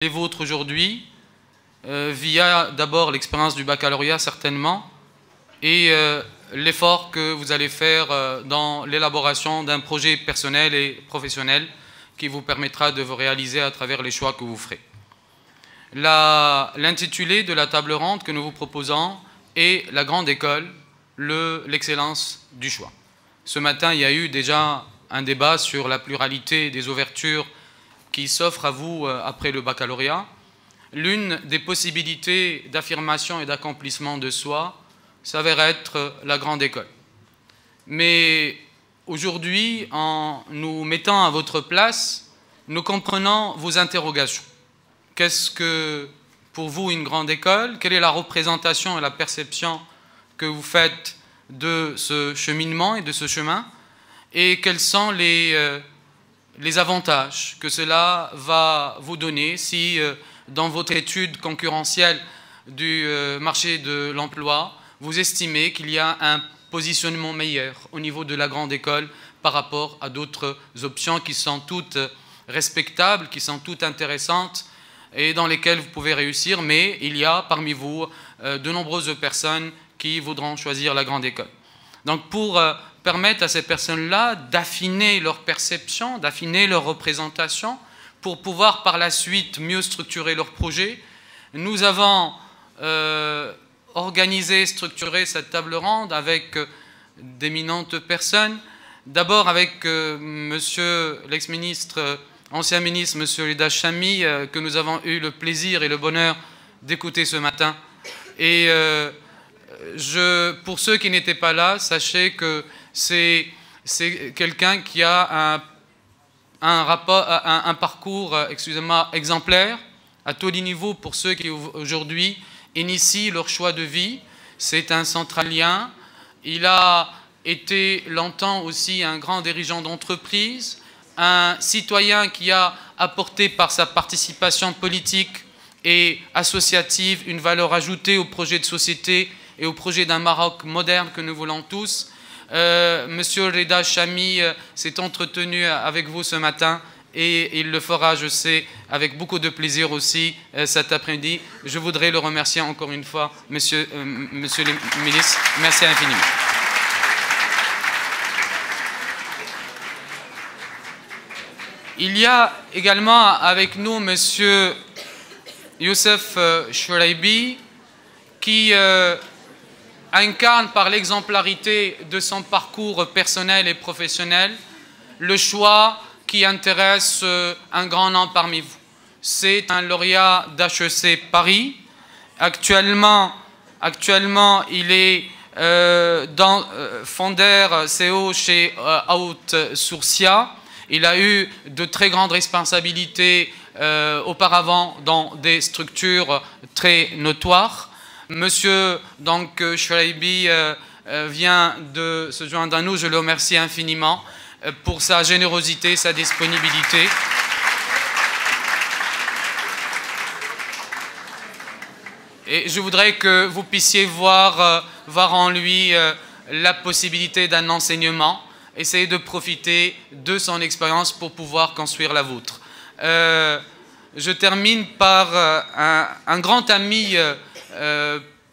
les vôtres aujourd'hui, via d'abord l'expérience du baccalauréat certainement, et l'effort que vous allez faire dans l'élaboration d'un projet personnel et professionnel qui vous permettra de vous réaliser à travers les choix que vous ferez. L'intitulé de la table ronde que nous vous proposons est « La grande école, l'excellence du choix ». Ce matin, il y a eu déjà un débat sur la pluralité des ouvertures qui s'offrent à vous après le baccalauréat. L'une des possibilités d'affirmation et d'accomplissement de soi s'avère être la grande école. Mais aujourd'hui, en nous mettant à votre place, nous comprenons vos interrogations. Qu'est-ce que, pour vous, une grande école? Quelle est la représentation et la perception que vous faites de ce cheminement et de ce chemin? Et quels sont les avantages que cela va vous donner si, dans votre étude concurrentielle du marché de l'emploi, vous estimez qu'il y a un positionnement meilleur au niveau de la grande école par rapport à d'autres options qui sont toutes respectables, qui sont toutes intéressantes et dans lesquelles vous pouvez réussir, mais il y a parmi vous de nombreuses personnes qui voudront choisir la grande école. Donc pour permettre à ces personnes-là d'affiner leur perception, d'affiner leur représentation, pour pouvoir par la suite mieux structurer leur projet, nous avons organisé, structuré cette table ronde avec d'éminentes personnes. D'abord avec monsieur l'ex-ministre, ancien ministre, monsieur Rida Chami, que nous avons eu le plaisir et le bonheur d'écouter ce matin. Et pour ceux qui n'étaient pas là, sachez que c'est quelqu'un qui a un parcours, excusez-moi, exemplaire à tous les niveaux pour ceux qui aujourd'hui initient leur choix de vie. C'est un centralien. Il a été longtemps aussi un grand dirigeant d'entreprise, un citoyen qui a apporté par sa participation politique et associative une valeur ajoutée au projet de société et au projet d'un Maroc moderne que nous voulons tous. Monsieur Rida Chami s'est entretenu avec vous ce matin et il le fera, je sais, avec beaucoup de plaisir aussi cet après-midi. Je voudrais le remercier encore une fois, monsieur le ministre. Merci infiniment. Il y a également avec nous monsieur Youssef Chouraibi qui incarne par l'exemplarité de son parcours personnel et professionnel le choix qui intéresse un grand nombre parmi vous. C'est un lauréat d'HEC Paris. Actuellement, il est fondateur CEO chez Outsourcia. Il a eu de très grandes responsabilités auparavant dans des structures très notoires. Monsieur Chouraibi vient de se joindre à nous, je le remercie infiniment pour sa générosité, sa disponibilité. Et je voudrais que vous puissiez voir en lui la possibilité d'un enseignement, essayer de profiter de son expérience pour pouvoir construire la vôtre. Je termine par un grand ami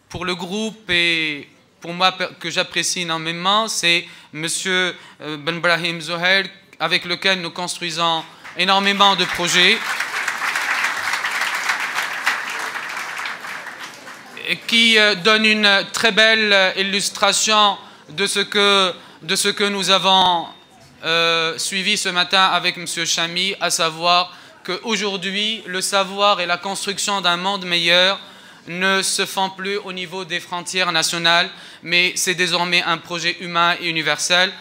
pour le groupe et pour moi que j'apprécie énormément, c'est monsieur Ben Brahim Zohair, avec lequel nous construisons énormément de projets et qui donne une très belle illustration de ce que nous avons suivi ce matin avec monsieur Chami, à savoir qu'aujourd'hui, le savoir et la construction d'un monde meilleur ne se font plus au niveau des frontières nationales, mais c'est désormais un projet humain et universel.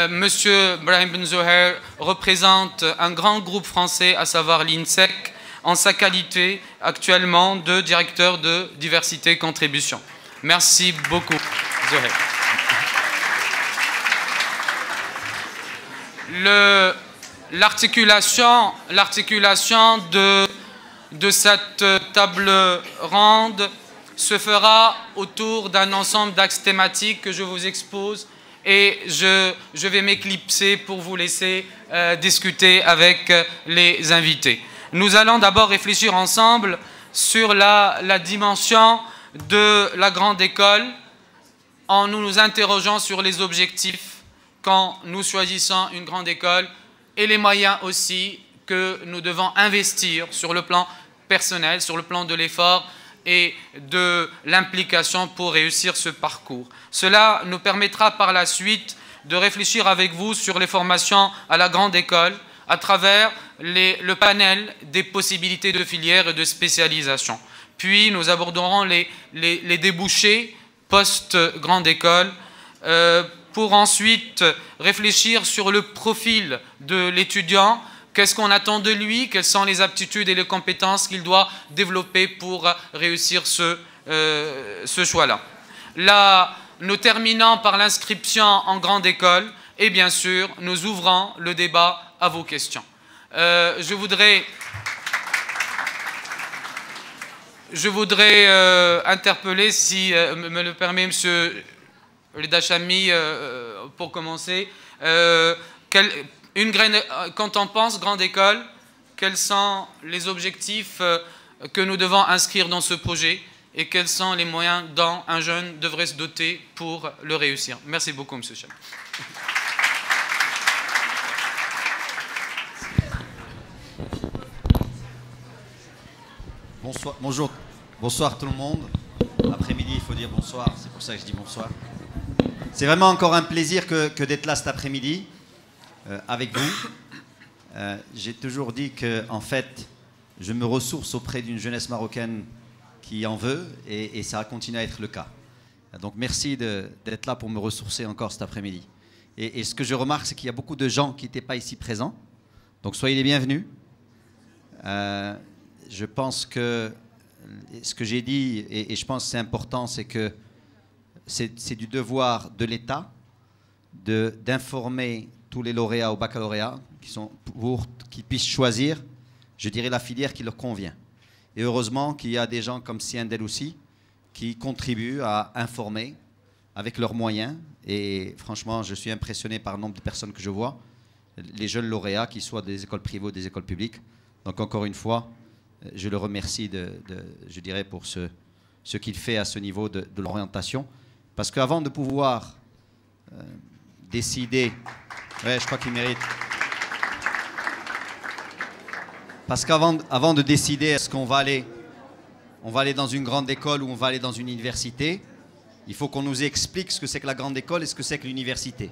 Monsieur Brahim Ben Zohair représente un grand groupe français, à savoir l'INSEC, en sa qualité actuellement de directeur de diversité et contribution. Merci beaucoup, Zohair. L'articulation de cette table ronde se fera autour d'un ensemble d'axes thématiques que je vous expose et je vais m'éclipser pour vous laisser discuter avec les invités. Nous allons d'abord réfléchir ensemble sur la dimension de la grande école en nous interrogeant sur les objectifs quand nous choisissons une grande école et les moyens aussi que nous devons investir sur le plan personnel, sur le plan de l'effort et de l'implication pour réussir ce parcours. Cela nous permettra par la suite de réfléchir avec vous sur les formations à la grande école à travers le panel des possibilités de filières et de spécialisation. Puis nous aborderons les débouchés post-grande école pour ensuite réfléchir sur le profil de l'étudiant. Qu'est-ce qu'on attend de lui? Quelles sont les aptitudes et les compétences qu'il doit développer pour réussir ce choix-là? Là, nous terminons par l'inscription en grande école et bien sûr, nous ouvrons le débat à vos questions. Je voudrais interpeller, si me le permet, M. Ledachami, pour commencer. Quand on pense grande école, quels sont les objectifs que nous devons inscrire dans ce projet et quels sont les moyens dont un jeune devrait se doter pour le réussir? Merci beaucoup, M. Cham. Bonsoir tout le monde. Après-midi, il faut dire bonsoir, c'est pour ça que je dis bonsoir. C'est vraiment encore un plaisir que d'être là cet après-midi avec vous. J'ai toujours dit que, en fait, je me ressource auprès d'une jeunesse marocaine qui en veut et ça continue à être le cas. Donc merci d'être là pour me ressourcer encore cet après-midi. Et ce que je remarque, c'est qu'il y a beaucoup de gens qui n'étaient pas ici présents. Donc soyez les bienvenus. Je pense que ce que j'ai dit, et je pense que c'est important, c'est que c'est du devoir de l'État d'informer tous les lauréats au baccalauréat pour qu'ils puissent choisir, je dirais, la filière qui leur convient. Et heureusement qu'il y a des gens comme Siendel aussi qui contribuent à informer avec leurs moyens. Et franchement, je suis impressionné par le nombre de personnes que je vois, les jeunes lauréats, qu'ils soient des écoles privées ou des écoles publiques. Donc encore une fois, je le remercie, je dirais, pour ce qu'il fait à ce niveau de l'orientation. Parce qu'avant de pouvoir décider... Ouais, je crois qu'il mérite. Parce qu'avant de décider est-ce qu'on va aller dans une grande école ou on va aller dans une université, il faut qu'on nous explique ce que c'est que la grande école et ce que c'est que l'université.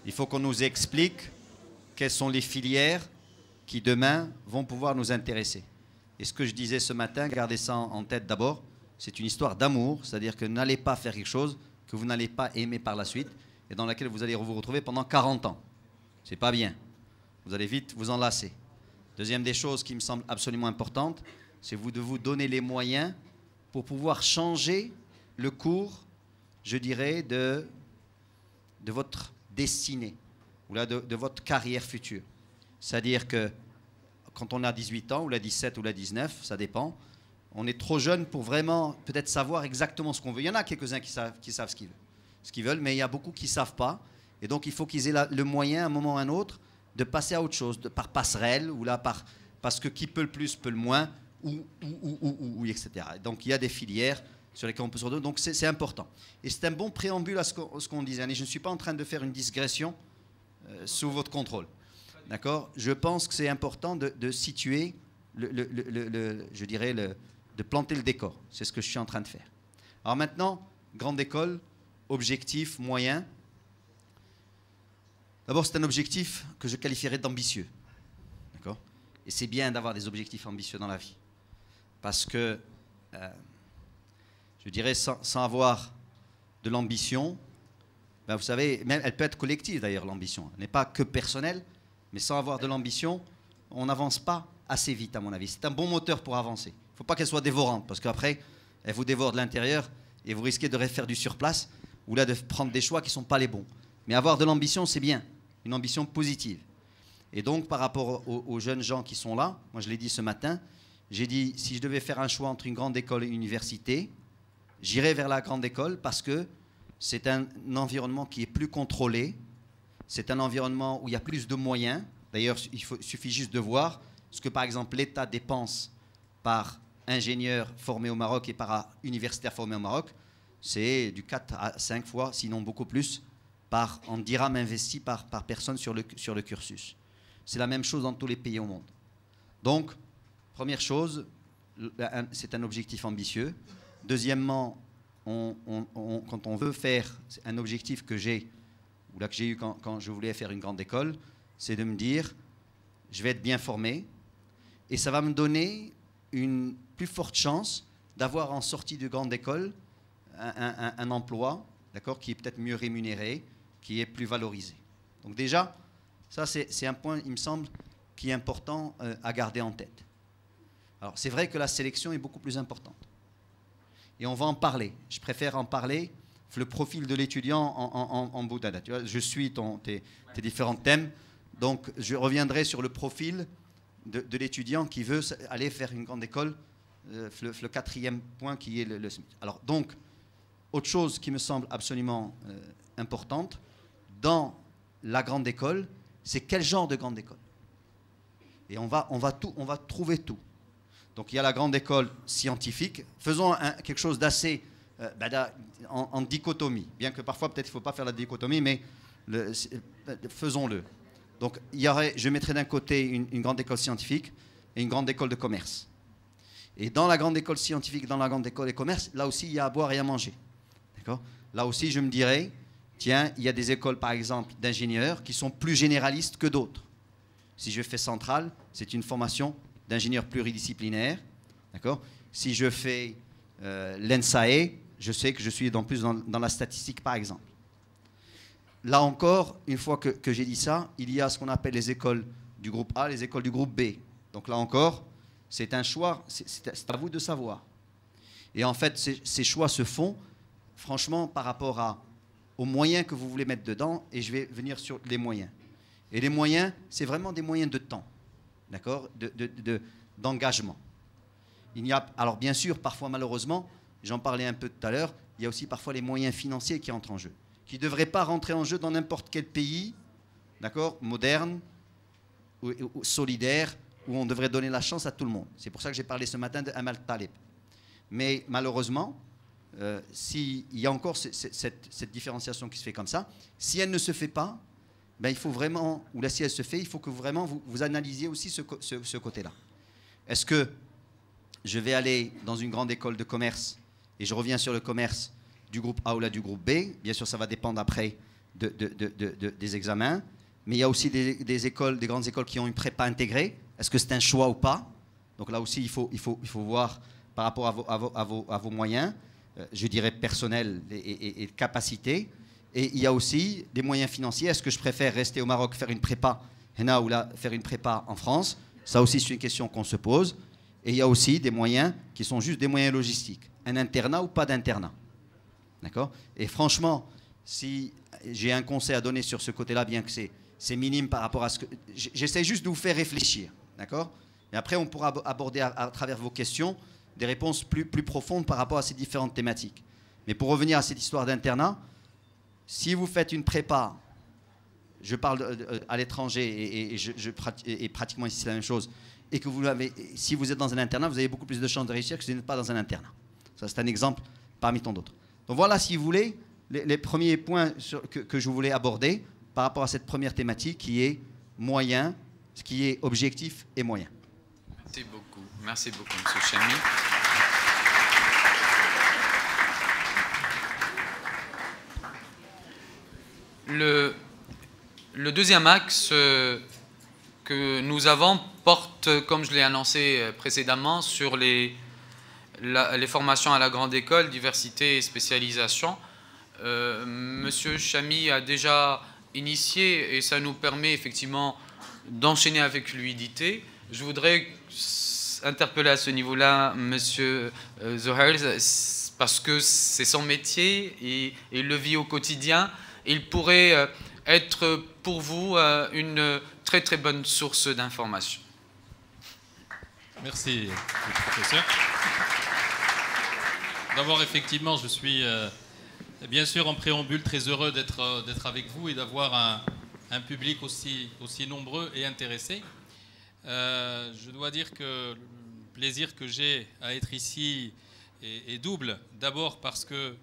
Il faut qu'on nous explique quelles sont les filières qui demain vont pouvoir nous intéresser. Et ce que je disais ce matin, gardez ça en tête d'abord, c'est une histoire d'amour, c'est-à-dire que n'allez pas faire quelque chose que vous n'allez pas aimer par la suite et dans laquelle vous allez vous retrouver pendant 40 ans. C'est pas bien. Vous allez vite vous enlacer. Deuxième des choses qui me semble absolument importante, c'est de vous donner les moyens pour pouvoir changer le cours, je dirais, de votre destinée ou là, de votre carrière future. C'est-à-dire que quand on a 18 ans, ou la 17 ou la 19, ça dépend, on est trop jeune pour vraiment peut-être savoir exactement ce qu'on veut. Il y en a quelques-uns qui savent ce qu'ils veulent, mais il y a beaucoup qui ne savent pas. Et donc il faut qu'ils aient le moyen, à un moment ou à un autre, de passer à autre chose, par passerelle, ou là, parce que qui peut le plus peut le moins, ou etc. Donc il y a des filières sur lesquelles on peut se redonner, donc c'est important. Et c'est un bon préambule à ce qu'on disait. Et je ne suis pas en train de faire une digression sous votre contrôle. D'accord? Je pense que c'est important de situer, je dirais, de planter le décor. C'est ce que je suis en train de faire. Alors maintenant, grande école, objectif, moyen. D'abord, c'est un objectif que je qualifierais d'ambitieux. D'accord? Et c'est bien d'avoir des objectifs ambitieux dans la vie. Parce que, je dirais, sans avoir de l'ambition, ben vous savez, même, elle peut être collective d'ailleurs, l'ambition. Elle n'est pas que personnelle, mais sans avoir de l'ambition, on n'avance pas assez vite, à mon avis. C'est un bon moteur pour avancer. Il ne faut pas qu'elle soit dévorante, parce qu'après, elle vous dévore de l'intérieur et vous risquez de refaire du surplace ou là de prendre des choix qui ne sont pas les bons. Mais avoir de l'ambition, c'est bien. Une ambition positive. Et donc, par rapport aux jeunes gens qui sont là, moi je l'ai dit ce matin, j'ai dit, si je devais faire un choix entre une grande école et une université, j'irais vers la grande école parce que c'est un environnement qui est plus contrôlé, c'est un environnement où il y a plus de moyens. D'ailleurs, il suffit juste de voir ce que par exemple l'État dépense par ingénieur formé au Maroc et par universitaire formé au Maroc, c'est du 4 à 5 fois, sinon beaucoup plus, en dirhams investis par personne sur le cursus. C'est la même chose dans tous les pays au monde. Donc, première chose, c'est un objectif ambitieux. Deuxièmement, quand on veut faire un objectif que j'ai eu quand je voulais faire une grande école, c'est de me dire, je vais être bien formé et ça va me donner une plus forte chance d'avoir en sortie de grande école un emploi, d'accord, qui est peut-être mieux rémunéré, qui est plus valorisé. Donc déjà, ça c'est un point, il me semble, qui est important à garder en tête. Alors c'est vrai que la sélection est beaucoup plus importante. Et on va en parler. Je préfère en parler, le profil de l'étudiant en bout d'année. Tu vois, je suis tes différents thèmes, donc je reviendrai sur le profil de l'étudiant qui veut aller faire une grande école, le quatrième point qui est le SMIC. Alors donc, autre chose qui me semble absolument importante, dans la grande école, c'est quel genre de grande école. Et on va trouver tout. Donc il y a la grande école scientifique. Faisons quelque chose d'assez en dichotomie. Bien que parfois peut-être il ne faut pas faire la dichotomie, mais faisons-le. Donc je mettrai d'un côté une grande école scientifique et une grande école de commerce. Et dans la grande école scientifique, dans la grande école de commerce, là aussi il y a à boire et à manger. D'accord ? Là aussi je me dirais, tiens, il y a des écoles par exemple d'ingénieurs qui sont plus généralistes que d'autres. Si je fais Centrale, c'est une formation d'ingénieur pluridisciplinaire. D'accord ? Si je fais l'ENSAE, je sais que je suis plus dans la statistique, par exemple. Là encore, une fois que j'ai dit ça, il y a ce qu'on appelle les écoles du groupe A, les écoles du groupe B. Donc là encore, c'est un choix, c'est à vous de savoir. Et en fait, ces choix se font, franchement, par rapport aux moyens que vous voulez mettre dedans, et je vais venir sur les moyens. Et les moyens, c'est vraiment des moyens de temps, d'accord, d'engagement. Alors bien sûr, parfois malheureusement, j'en parlais un peu tout à l'heure, il y a aussi parfois les moyens financiers qui entrent en jeu, qui ne devraient pas rentrer en jeu dans n'importe quel pays, d'accord, moderne, ou solidaire, où on devrait donner la chance à tout le monde. C'est pour ça que j'ai parlé ce matin de Amal Taleb. Mais malheureusement, s'il y a encore cette différenciation qui se fait comme ça, si elle ne se fait pas, ben il faut vraiment, ou là si elle se fait, il faut que vraiment vous analysiez aussi ce côté-là. Est-ce que je vais aller dans une grande école de commerce, et je reviens sur le commerce du groupe A ou là du groupe B, bien sûr ça va dépendre après des examens, mais il y a aussi des grandes écoles qui ont une prépa intégrée. Est-ce que c'est un choix ou pas? Donc là aussi il faut voir par rapport à vos moyens, je dirais personnels et de capacité. Et il y a aussi des moyens financiers. Est-ce que je préfère rester au Maroc, faire une prépa, ou là, faire une prépa en France? Ça aussi, c'est une question qu'on se pose. Et il y a aussi des moyens qui sont juste des moyens logistiques. Un internat ou pas d'internat. D'accord? Et franchement, si j'ai un conseil à donner sur ce côté-là, bien que c'est minime par rapport à ce que... J'essaie juste de vous faire réfléchir. D'accord? Et après, on pourra aborder à travers vos questions des réponses plus profondes par rapport à ces différentes thématiques. Mais pour revenir à cette histoire d'internat, si vous faites une prépa, je parle à l'étranger et pratiquement ici c'est la même chose, et que si vous êtes dans un internat, vous avez beaucoup plus de chances de réussir que si vous n'êtes pas dans un internat. Ça, c'est un exemple parmi tant d'autres. Donc voilà, si vous voulez, les premiers points que je voulais aborder par rapport à cette première thématique qui est moyen, ce qui est objectif et moyen. Merci beaucoup, M. Chami. Le deuxième axe que nous avons porte, comme je l'ai annoncé précédemment, sur les formations à la grande école, diversité et spécialisation. Monsieur Chami a déjà initié et ça nous permet effectivement d'enchaîner avec fluidité. Je voudrais interpeller à ce niveau-là Monsieur Zohair parce que c'est son métier et il le vit au quotidien. Il pourrait être pour vous une très très bonne source d'information. Merci, professeur. D'abord, effectivement, je suis bien sûr en préambule très heureux d'être avec vous et d'avoir un public aussi nombreux et intéressé. Je dois dire que le plaisir que j'ai à être ici est double. D'abord parce que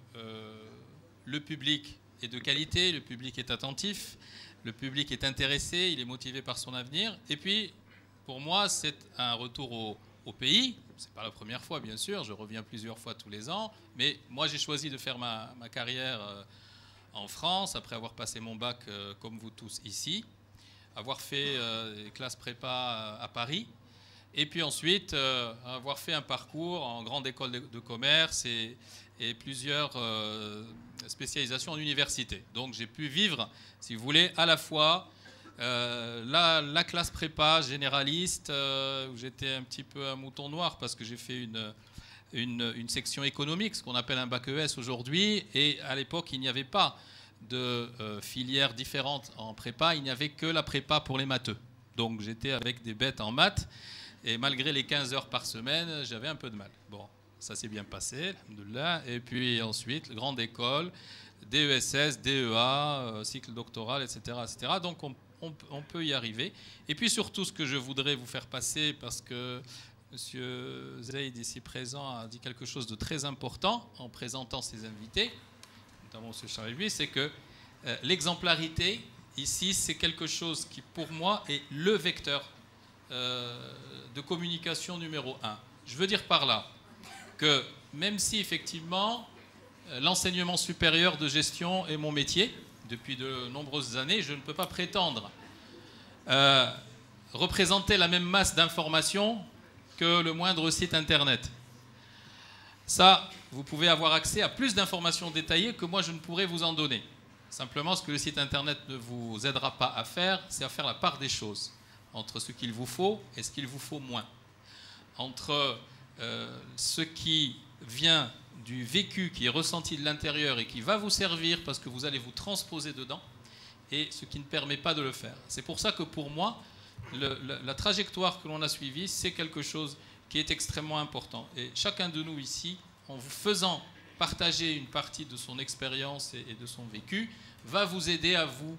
le public est de qualité, le public est attentif, le public est intéressé, il est motivé par son avenir. Et puis, pour moi, c'est un retour au pays. Ce n'est pas la première fois, bien sûr, je reviens plusieurs fois tous les ans. Mais moi, j'ai choisi de faire ma carrière en France, après avoir passé mon bac, comme vous tous ici, avoir fait des classes prépa à Paris, et puis ensuite avoir fait un parcours en grande école de commerce et plusieurs spécialisations en université. Donc j'ai pu vivre, si vous voulez, à la fois la classe prépa généraliste, où j'étais un petit peu un mouton noir parce que j'ai fait une section économique, ce qu'on appelle un bac ES aujourd'hui, et à l'époque il n'y avait pas de filières différentes en prépa, il n'y avait que la prépa pour les matheux. Donc j'étais avec des bêtes en maths, et malgré les 15 heures par semaine, j'avais un peu de mal. Bon, ça s'est bien passé, alhamdoulilah. Et puis ensuite, grande école, DESS, DEA, cycle doctoral, etc. etc. Donc on peut y arriver. Et puis surtout, ce que je voudrais vous faire passer, parce que M. Zaid, ici présent, a dit quelque chose de très important en présentant ses invités, notamment M. Charles, c'est que l'exemplarité, ici, c'est quelque chose qui, pour moi, est le vecteur de communication numéro 1. Je veux dire par là que même si, effectivement, l'enseignement supérieur de gestion est mon métier, depuis de nombreuses années, je ne peux pas prétendre représenter la même masse d'informations que le moindre site Internet. Ça, vous pouvez avoir accès à plus d'informations détaillées que moi je ne pourrais vous en donner. Simplement, ce que le site Internet ne vous aidera pas à faire, c'est à faire la part des choses entre ce qu'il vous faut et ce qu'il vous faut moins. Entre ce qui vient du vécu, qui est ressenti de l'intérieur et qui va vous servir parce que vous allez vous transposer dedans, et ce qui ne permet pas de le faire. C'est pour ça que pour moi, la trajectoire que l'on a suivie, c'est quelque chose qui est extrêmement important. Et chacun de nous ici, en vous faisant partager une partie de son expérience et de son vécu, va vous aider à vous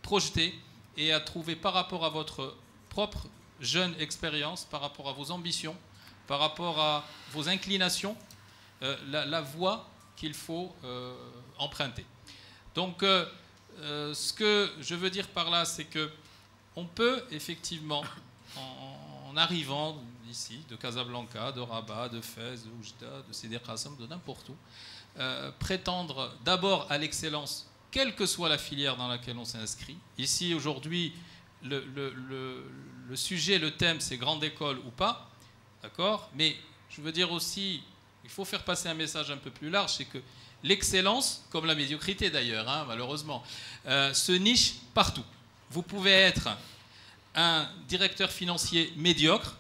projeter et à trouver par rapport à votre propre jeune expérience, par rapport à vos ambitions, par rapport à vos inclinations, la voie qu'il faut emprunter. Donc, ce que je veux dire par là, c'est que on peut effectivement, en arrivant ici, de Casablanca, de Rabat, de Fès, de Oujda, de Sidi Qassem, de n'importe où, prétendre d'abord à l'excellence, quelle que soit la filière dans laquelle on s'inscrit. Ici, aujourd'hui, le sujet, le thème, c'est grande école ou pas, d'accord? Mais je veux dire aussi, il faut faire passer un message un peu plus large, c'est que l'excellence, comme la médiocrité d'ailleurs, hein, malheureusement, se niche partout. Vous pouvez être un directeur financier médiocre,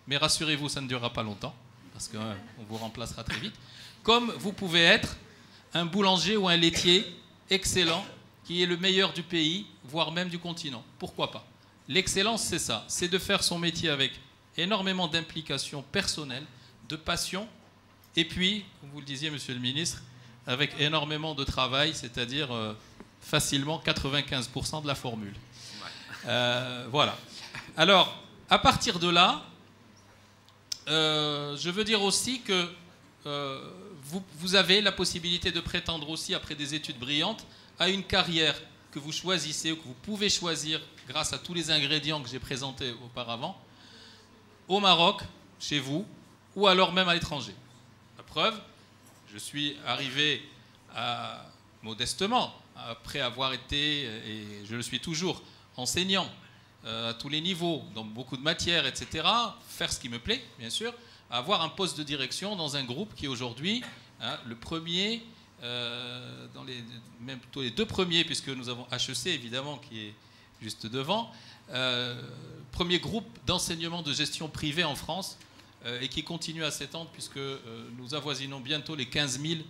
mais rassurez-vous, ça ne durera pas longtemps, parce qu'on vous remplacera très vite, comme vous pouvez être un boulanger ou un laitier excellent, qui est le meilleur du pays, voire même du continent. Pourquoi pas? L'excellence, c'est ça, c'est de faire son métier avec énormément d'implication personnelle, de passion, et puis, comme vous le disiez, monsieur le ministre, avec énormément de travail, c'est-à-dire facilement 95% de la formule. Voilà. Alors, à partir de là, je veux dire aussi que vous avez la possibilité de prétendre aussi, après des études brillantes, à une carrière que vous choisissez ou que vous pouvez choisir grâce à tous les ingrédients que j'ai présentés auparavant, au Maroc, chez vous, ou alors même à l'étranger. La preuve, je suis arrivé modestement, après avoir été, et je le suis toujours, enseignant à tous les niveaux, dans beaucoup de matières, etc., faire ce qui me plaît, bien sûr, avoir un poste de direction dans un groupe qui est aujourd'hui le premier, même plutôt les deux premiers, puisque nous avons HEC, évidemment, qui est juste devant, premier groupe d'enseignement de gestion privée en France, et qui continue à s'étendre, puisque nous avoisinons bientôt les 15 000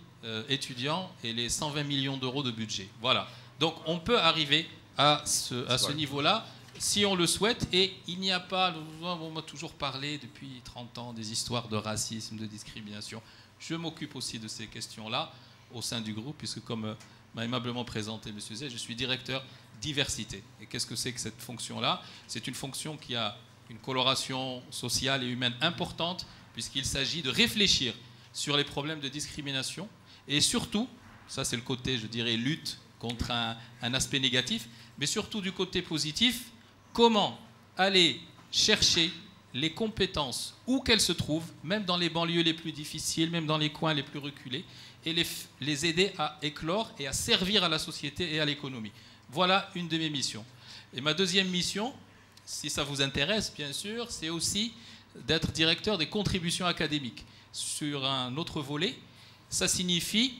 étudiants et les 120 millions d'euros de budget. Voilà. Donc on peut arriver à ce niveau-là, si on le souhaite, et il n'y a pas, on m'a toujours parlé depuis 30 ans des histoires de racisme, de discrimination. Je m'occupe aussi de ces questions-là au sein du groupe, puisque comme m'a aimablement présenté M. Zay, je suis directeur diversité. Et qu'est-ce que c'est que cette fonction-là? C'est une fonction qui a une coloration sociale et humaine importante, puisqu'il s'agit de réfléchir sur les problèmes de discrimination et surtout, ça c'est le côté, je dirais, lutte contre un aspect négatif, mais surtout du côté positif, comment aller chercher les compétences où qu'elles se trouvent, même dans les banlieues les plus difficiles, même dans les coins les plus reculés, et les aider à éclore et à servir à la société et à l'économie. Voilà une de mes missions. Et ma deuxième mission, si ça vous intéresse bien sûr, c'est aussi d'être directeur des contributions académiques. Sur un autre volet, ça signifie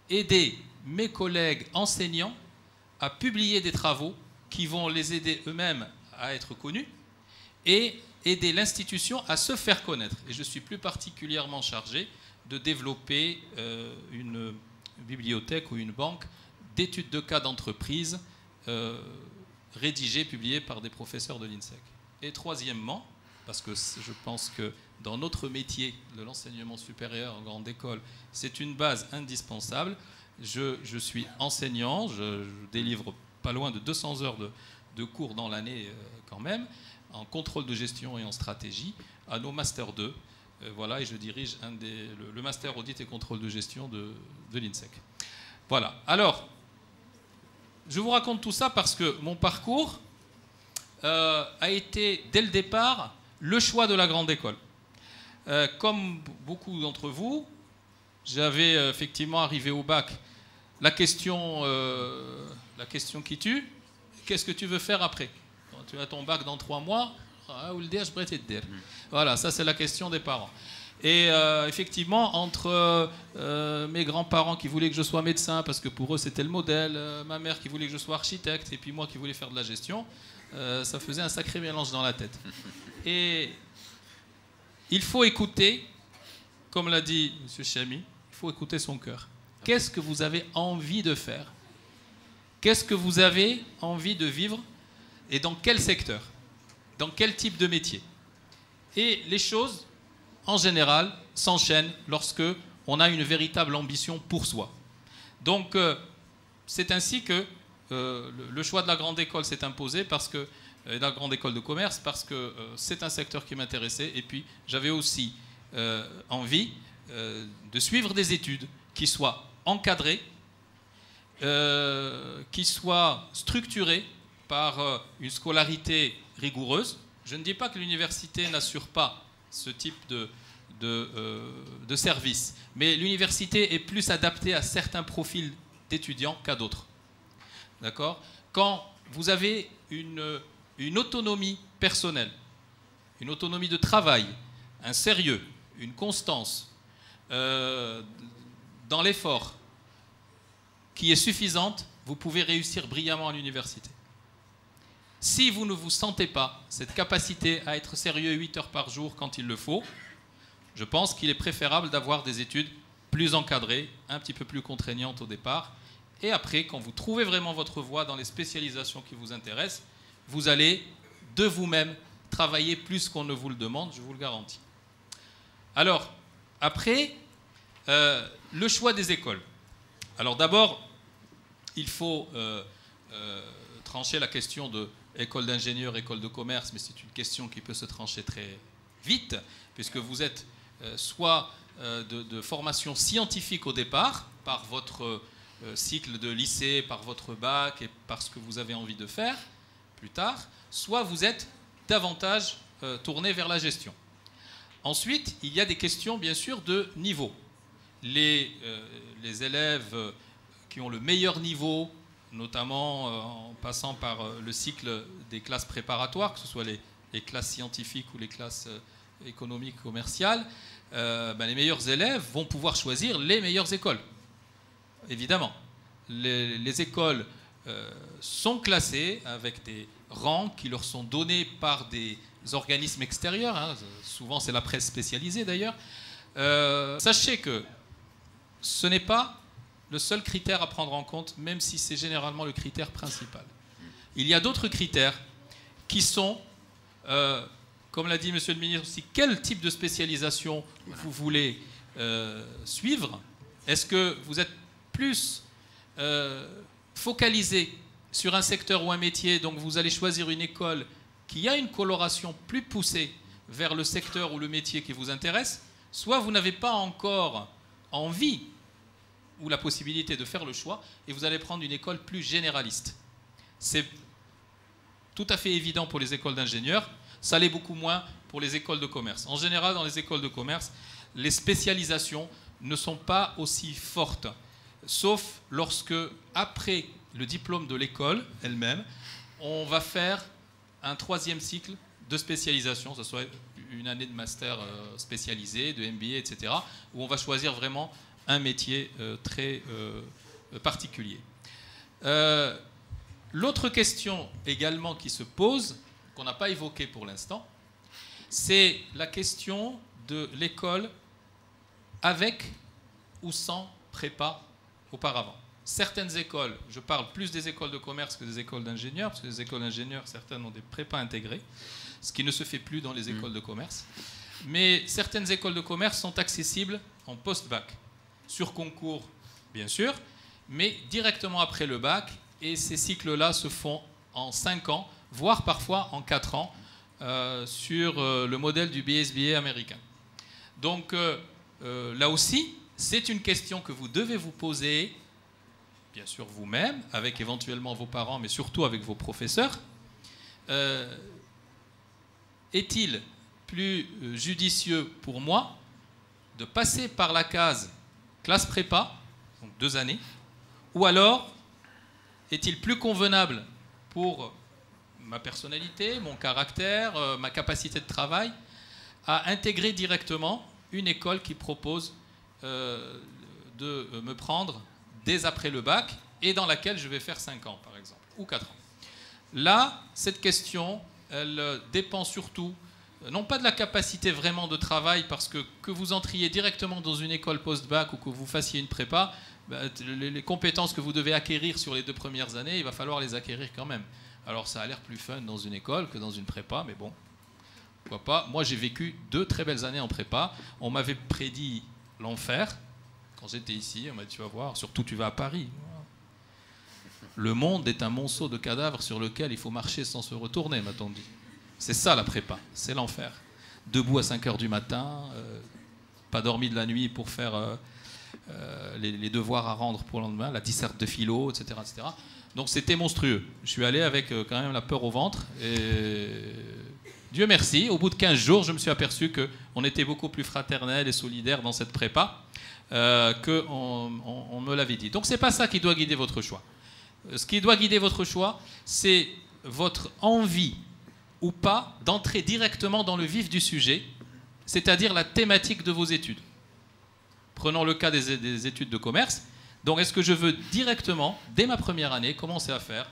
aider mes collègues enseignants à publier des travaux qui vont les aider eux-mêmes à être connus et aider l'institution à se faire connaître. Et je suis plus particulièrement chargé de développer une bibliothèque ou une banque d'études de cas d'entreprise rédigées, publiées par des professeurs de l'INSEC. Et troisièmement, parce que je pense que dans notre métier de l'enseignement supérieur en grande école, c'est une base indispensable. Je suis enseignant, je délivre pas loin de 200 heures de cours dans l'année quand même, en contrôle de gestion et en stratégie, à nos Master 2. Voilà, et je dirige le Master Audit et Contrôle de Gestion de l'INSEC. Voilà. Alors, je vous raconte tout ça parce que mon parcours a été, dès le départ, le choix de la grande école. Comme beaucoup d'entre vous, j'avais effectivement arrivé au bac la question qui tue, qu'est-ce que tu veux faire après? Quand tu as ton bac dans 3 mois, voilà, ça c'est la question des parents. Et effectivement, entre mes grands-parents qui voulaient que je sois médecin, parce que pour eux c'était le modèle, ma mère qui voulait que je sois architecte, et puis moi qui voulais faire de la gestion, ça faisait un sacré mélange dans la tête. Et il faut écouter, comme l'a dit M. Chamy, il faut écouter son cœur. Qu'est-ce que vous avez envie de faire? Qu'est-ce que vous avez envie de vivre? Et dans quel secteur? Dans quel type de métier? Et les choses, en général, s'enchaînent lorsque on a une véritable ambition pour soi. Donc, c'est ainsi que le choix de la grande école s'est imposé, parce que la grande école de commerce, parce que c'est un secteur qui m'intéressait, et puis j'avais aussi envie de suivre des études qui soient encadrées, qui soient structurées par une scolarité rigoureuse. Je ne dis pas que l'université n'assure pas ce type de service, mais l'université est plus adaptée à certains profils d'étudiants qu'à d'autres. D'accord? Quand vous avez une autonomie personnelle, une autonomie de travail, un sérieux, une constance dans l'effort qui est suffisante, vous pouvez réussir brillamment à l'université. Si vous ne vous sentez pas cette capacité à être sérieux 8 heures par jour quand il le faut, je pense qu'il est préférable d'avoir des études plus encadrées, un petit peu plus contraignantes au départ. Et après, quand vous trouvez vraiment votre voie dans les spécialisations qui vous intéressent, vous allez de vous-même travailler plus qu'on ne vous le demande, je vous le garantis. Alors, après, le choix des écoles. Alors d'abord, il faut trancher la question de école d'ingénieur, école de commerce, mais c'est une question qui peut se trancher très vite, puisque vous êtes soit de formation scientifique au départ, par votre cycle de lycée, par votre bac et par ce que vous avez envie de faire plus tard, soit vous êtes davantage tourné vers la gestion. Ensuite, il y a des questions, bien sûr, de niveau. Les élèves qui ont le meilleur niveau, notamment en passant par le cycle des classes préparatoires, que ce soit les classes scientifiques ou les classes économiques, commerciales, les meilleurs élèves vont pouvoir choisir les meilleures écoles. Évidemment. Les écoles sont classées avec des rangs qui leur sont donnés par des organismes extérieurs, hein. Souvent c'est la presse spécialisée d'ailleurs. Sachez que ce n'est pas le seul critère à prendre en compte, même si c'est généralement le critère principal. Il y a d'autres critères qui sont, comme l'a dit Monsieur le ministre aussi, quel type de spécialisation vous voulez suivre. Est-ce que vous êtes plus focalisé sur un secteur ou un métier, donc vous allez choisir une école qu'il y a une coloration plus poussée vers le secteur ou le métier qui vous intéresse, soit vous n'avez pas encore envie ou la possibilité de faire le choix et vous allez prendre une école plus généraliste. C'est tout à fait évident pour les écoles d'ingénieurs, ça l'est beaucoup moins pour les écoles de commerce. En général, dans les écoles de commerce, les spécialisations ne sont pas aussi fortes, sauf lorsque, après le diplôme de l'école elle-même, on va faire un 3e cycle de spécialisation, que ce soit une année de master spécialisé, de MBA, etc., où on va choisir vraiment un métier très particulier. L'autre question également qui se pose, qu'on n'a pas évoquée pour l'instant, c'est la question de l'école avec ou sans prépa auparavant. Certaines écoles, je parle plus des écoles de commerce que des écoles d'ingénieurs, parce que les écoles d'ingénieurs, certaines ont des prépas intégrées, ce qui ne se fait plus dans les écoles de commerce. Mais certaines écoles de commerce sont accessibles en post-bac, sur concours, bien sûr, mais directement après le bac, et ces cycles-là se font en 5 ans, voire parfois en 4 ans, sur le modèle du BSBA américain. Donc là aussi, c'est une question que vous devez vous poser, bien sûr vous-même, avec éventuellement vos parents, mais surtout avec vos professeurs. Est-il plus judicieux pour moi de passer par la case classe prépa, donc 2 années, ou alors est-il plus convenable pour ma personnalité, mon caractère, ma capacité de travail, à intégrer directement une école qui propose de me prendre dès après le bac et dans laquelle je vais faire 5 ans, par exemple, ou 4 ans. Là, cette question, elle dépend surtout, non pas de la capacité vraiment de travail, parce que vous entriez directement dans une école post-bac ou que vous fassiez une prépa, les compétences que vous devez acquérir sur les 2 premières années, il va falloir les acquérir quand même. Alors ça a l'air plus fun dans une école que dans une prépa, mais bon, pourquoi pas. Moi j'ai vécu 2 très belles années en prépa. On m'avait prédit l'enfer quand j'étais ici. On m'a dit tu vas voir, surtout tu vas à Paris. Le monde est un monceau de cadavres sur lequel il faut marcher sans se retourner, m'a-t-on dit. C'est ça la prépa, c'est l'enfer. Debout à 5 h du matin, pas dormi de la nuit pour faire les devoirs à rendre pour le lendemain, la disserte de philo, etc., etc. Donc c'était monstrueux. Je suis allé avec quand même la peur au ventre. Et Dieu merci, au bout de 15 jours, je me suis aperçu qu'on était beaucoup plus fraternel et solidaire dans cette prépa qu'on me l'avait dit. Donc c'est pas ça qui doit guider votre choix. Ce qui doit guider votre choix, c'est votre envie ou pas d'entrer directement dans le vif du sujet, c'est-à-dire la thématique de vos études. Prenons le cas des études de commerce. Donc, est-ce que je veux directement, dès ma première année, commencer à faire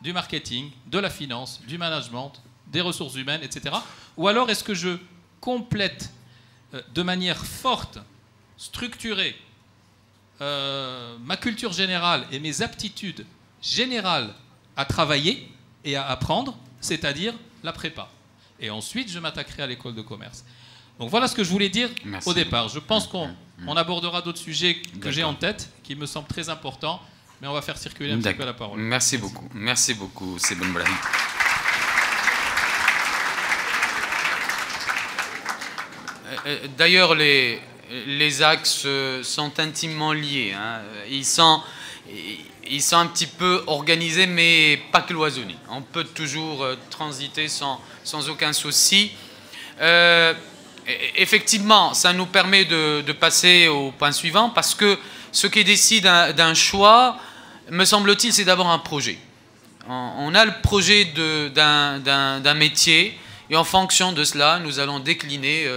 du marketing, de la finance, du management, des ressources humaines, etc. Ou alors, est-ce que je complète de manière forte, structurée, ma culture générale et mes aptitudes générales à travailler et à apprendre, c'est-à-dire la prépa. Et ensuite, je m'attaquerai à l'école de commerce. Donc voilà ce que je voulais dire au départ. Je pense qu'on abordera d'autres sujets que j'ai en tête, qui me semblent très importants, mais on va faire circuler un petit peu la parole. Merci beaucoup. Merci beaucoup, Sebon Brahim. D'ailleurs, les axes sont intimement liés. Hein. Ils sont un petit peu organisés, mais pas cloisonnés. On peut toujours transiter sans aucun souci. Effectivement, ça nous permet de passer au point suivant, parce que ce qui décide d'un choix, me semble-t-il, c'est d'abord un projet. On a le projet d'un métier, et en fonction de cela, nous allons décliner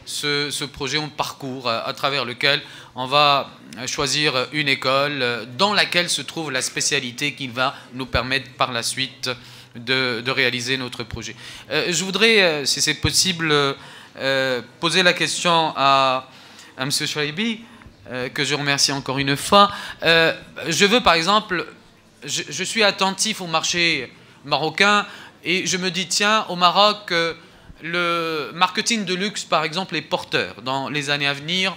ce projet en parcours à travers lequel on va choisir une école dans laquelle se trouve la spécialité qui va nous permettre par la suite de réaliser notre projet. Je voudrais, si c'est possible, poser la question à M. Chouaibi, que je remercie encore une fois. Je veux, par exemple, je suis attentif au marché marocain et je me dis, tiens, au Maroc, le marketing de luxe, par exemple, est porteur dans les années à venir.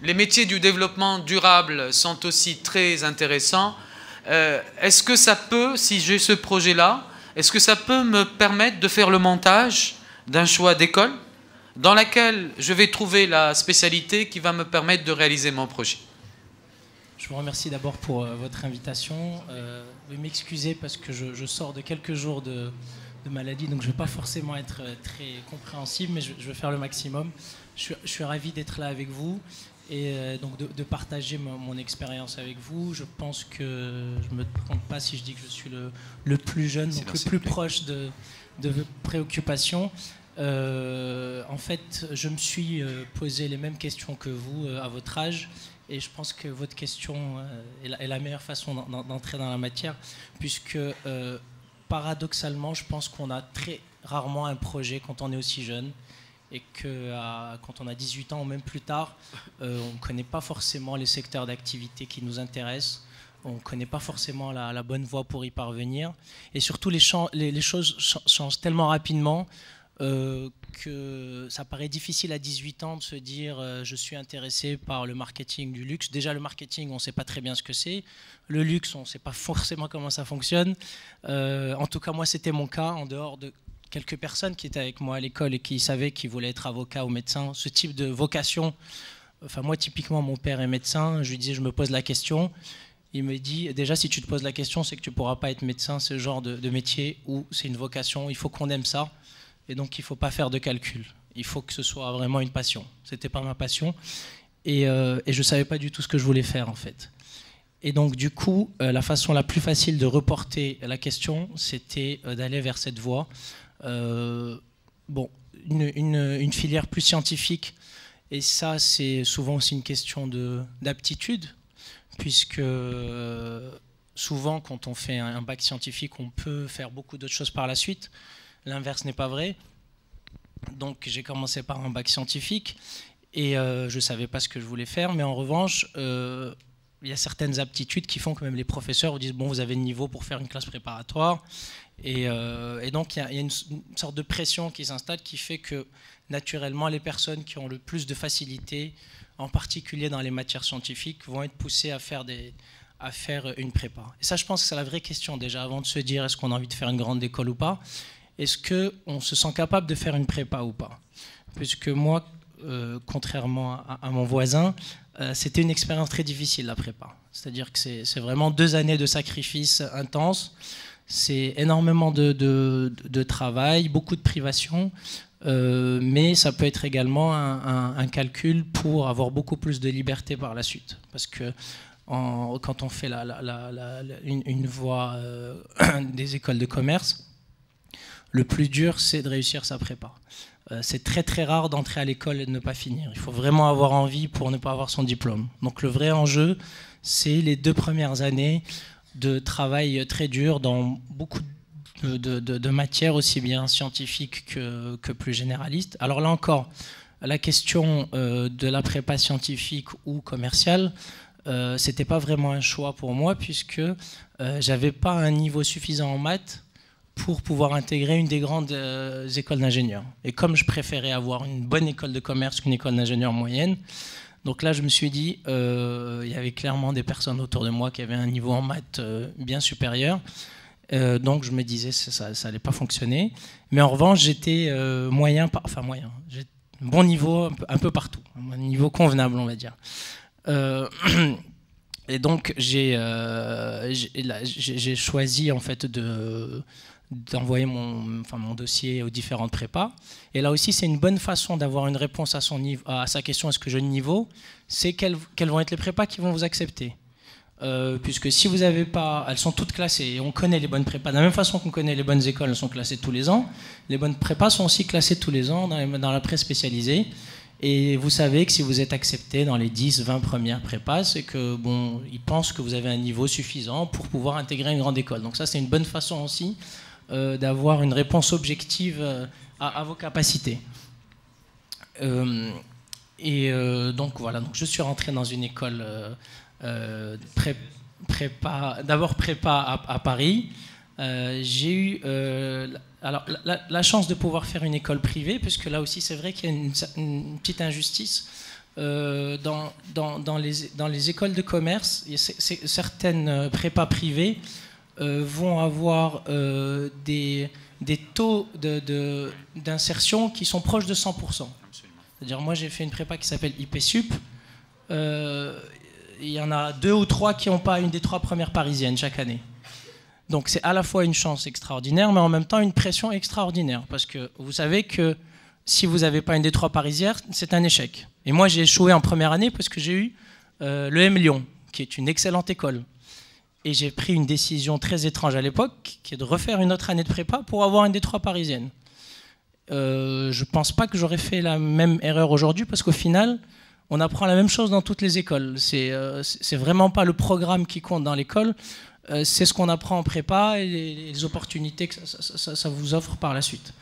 Les métiers du développement durable sont aussi très intéressants. Est-ce que ça peut, si j'ai ce projet-là, est-ce que ça peut me permettre de faire le montage d'un choix d'école dans laquelle je vais trouver la spécialité qui va me permettre de réaliser mon projet? Je vous remercie d'abord pour votre invitation. Veuillez m'excuser parce que je sors de quelques jours de maladie, donc je ne vais pas forcément être très compréhensible, mais je vais faire le maximum. Je suis ravi d'être là avec vous et donc de partager mon expérience avec vous. Je pense que je ne me trompe pas si je dis que je suis le plus jeune, donc le plus proche de vos préoccupations. En fait, je me suis posé les mêmes questions que vous à votre âge. Et je pense que votre question est la meilleure façon d'entrer dans la matière, puisque paradoxalement, je pense qu'on a très rarement un projet quand on est aussi jeune, et que quand on a 18 ans ou même plus tard, on ne connaît pas forcément les secteurs d'activité qui nous intéressent, on ne connaît pas forcément la bonne voie pour y parvenir, et surtout les choses changent tellement rapidement que ça paraît difficile à 18 ans de se dire je suis intéressé par le marketing du luxe. Déjà le marketing, on ne sait pas très bien ce que c'est. Le luxe, on ne sait pas forcément comment ça fonctionne. En tout cas, moi, c'était mon cas, en dehors de quelques personnes qui étaient avec moi à l'école et qui savaient qu'ils voulaient être avocat ou médecin. Ce type de vocation, enfin moi, typiquement, mon père est médecin. Je lui disais, je me pose la question. Il me dit, déjà, si tu te poses la question, c'est que tu ne pourras pas être médecin. C'est le genre de métier où c'est une vocation. Il faut qu'on aime ça. Et donc, il ne faut pas faire de calcul. Il faut que ce soit vraiment une passion. Ce n'était pas ma passion. Et je ne savais pas du tout ce que je voulais faire, en fait. Et donc, du coup, la façon la plus facile de reporter la question, c'était d'aller vers cette voie. Bon, une filière plus scientifique. Et ça, c'est souvent aussi une question d'aptitude, puisque souvent, quand on fait un bac scientifique, on peut faire beaucoup d'autres choses par la suite. L'inverse n'est pas vrai. Donc j'ai commencé par un bac scientifique et je ne savais pas ce que je voulais faire. Mais en revanche, il y a certaines aptitudes qui font que même les professeurs vous disent bon, vous avez le niveau pour faire une classe préparatoire. Et donc il y a une sorte de pression qui s'installe qui fait que naturellement les personnes qui ont le plus de facilité, en particulier dans les matières scientifiques, vont être poussées à faire une prépa. Et ça, je pense que c'est la vraie question déjà avant de se dire est-ce qu'on a envie de faire une grande école ou pas. Est-ce qu'on se sent capable de faire une prépa ou pas? Puisque moi, contrairement à mon voisin, c'était une expérience très difficile, la prépa. C'est-à-dire que c'est vraiment 2 années de sacrifices intenses. C'est énormément de travail, beaucoup de privations, mais ça peut être également un calcul pour avoir beaucoup plus de liberté par la suite. Parce que quand on fait une voie des écoles de commerce, le plus dur, c'est de réussir sa prépa. C'est très très rare d'entrer à l'école et de ne pas finir. Il faut vraiment avoir envie pour ne pas avoir son diplôme. Donc le vrai enjeu, c'est les 2 premières années de travail très dur dans beaucoup de matières, aussi bien scientifiques que plus généralistes. Alors là encore, la question de la prépa scientifique ou commerciale, c'était pas vraiment un choix pour moi puisque j'avais pas un niveau suffisant en maths pour pouvoir intégrer une des grandes écoles d'ingénieurs. Et comme je préférais avoir une bonne école de commerce qu'une école d'ingénieur moyenne, donc là je me suis dit, il y avait clairement des personnes autour de moi qui avaient un niveau en maths bien supérieur, donc je me disais ça n'allait pas fonctionner. Mais en revanche j'étais moyen, j'ai bon niveau un peu partout, un niveau convenable on va dire. Et donc j'ai choisi en fait d'envoyer mon dossier aux différentes prépas. Et là aussi, c'est une bonne façon d'avoir une réponse à sa question, est-ce que j'ai le niveau, c'est quelles vont être les prépas qui vont vous accepter. Puisque si vous n'avez pas, elles sont toutes classées, et on connaît les bonnes prépas, de la même façon qu'on connaît les bonnes écoles, elles sont classées tous les ans, les bonnes prépas sont aussi classées tous les ans dans la presse spécialisée. Et vous savez que si vous êtes accepté dans les 10-20 premières prépas, c'est que bon, ils pensent que vous avez un niveau suffisant pour pouvoir intégrer une grande école. Donc ça, c'est une bonne façon aussi d'avoir une réponse objective à vos capacités. Donc voilà, donc je suis rentré dans une école d'abord prépa à Paris. J'ai eu la chance de pouvoir faire une école privée, puisque là aussi c'est vrai qu'il y a une petite injustice. Dans les écoles de commerce, certaines prépas privées vont avoir des taux d'insertion qui sont proches de 100%. C'est-à-dire, moi, j'ai fait une prépa qui s'appelle IPSUP. Il y en a 2 ou 3 qui n'ont pas une des 3 premières parisiennes chaque année. Donc, c'est à la fois une chance extraordinaire, mais en même temps une pression extraordinaire. Parce que vous savez que si vous n'avez pas une des 3 parisiennes, c'est un échec. Et moi, j'ai échoué en première année parce que j'ai eu l'EM Lyon, qui est une excellente école. Et j'ai pris une décision très étrange à l'époque, qui est de refaire une autre année de prépa pour avoir une des 3 parisiennes. Je ne pense pas que j'aurais fait la même erreur aujourd'hui, parce qu'au final, on apprend la même chose dans toutes les écoles. C'est vraiment pas le programme qui compte dans l'école, c'est ce qu'on apprend en prépa et les opportunités que ça vous offre par la suite.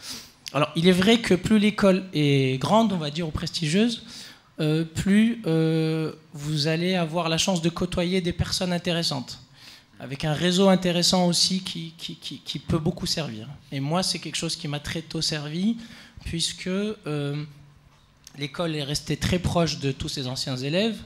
Alors, il est vrai que plus l'école est grande, on va dire, ou prestigieuse, plus vous allez avoir la chance de côtoyer des personnes intéressantes, avec un réseau intéressant aussi qui peut beaucoup servir. Et moi, c'est quelque chose qui m'a très tôt servi, puisque l'école est restée très proche de tous ses anciens élèves,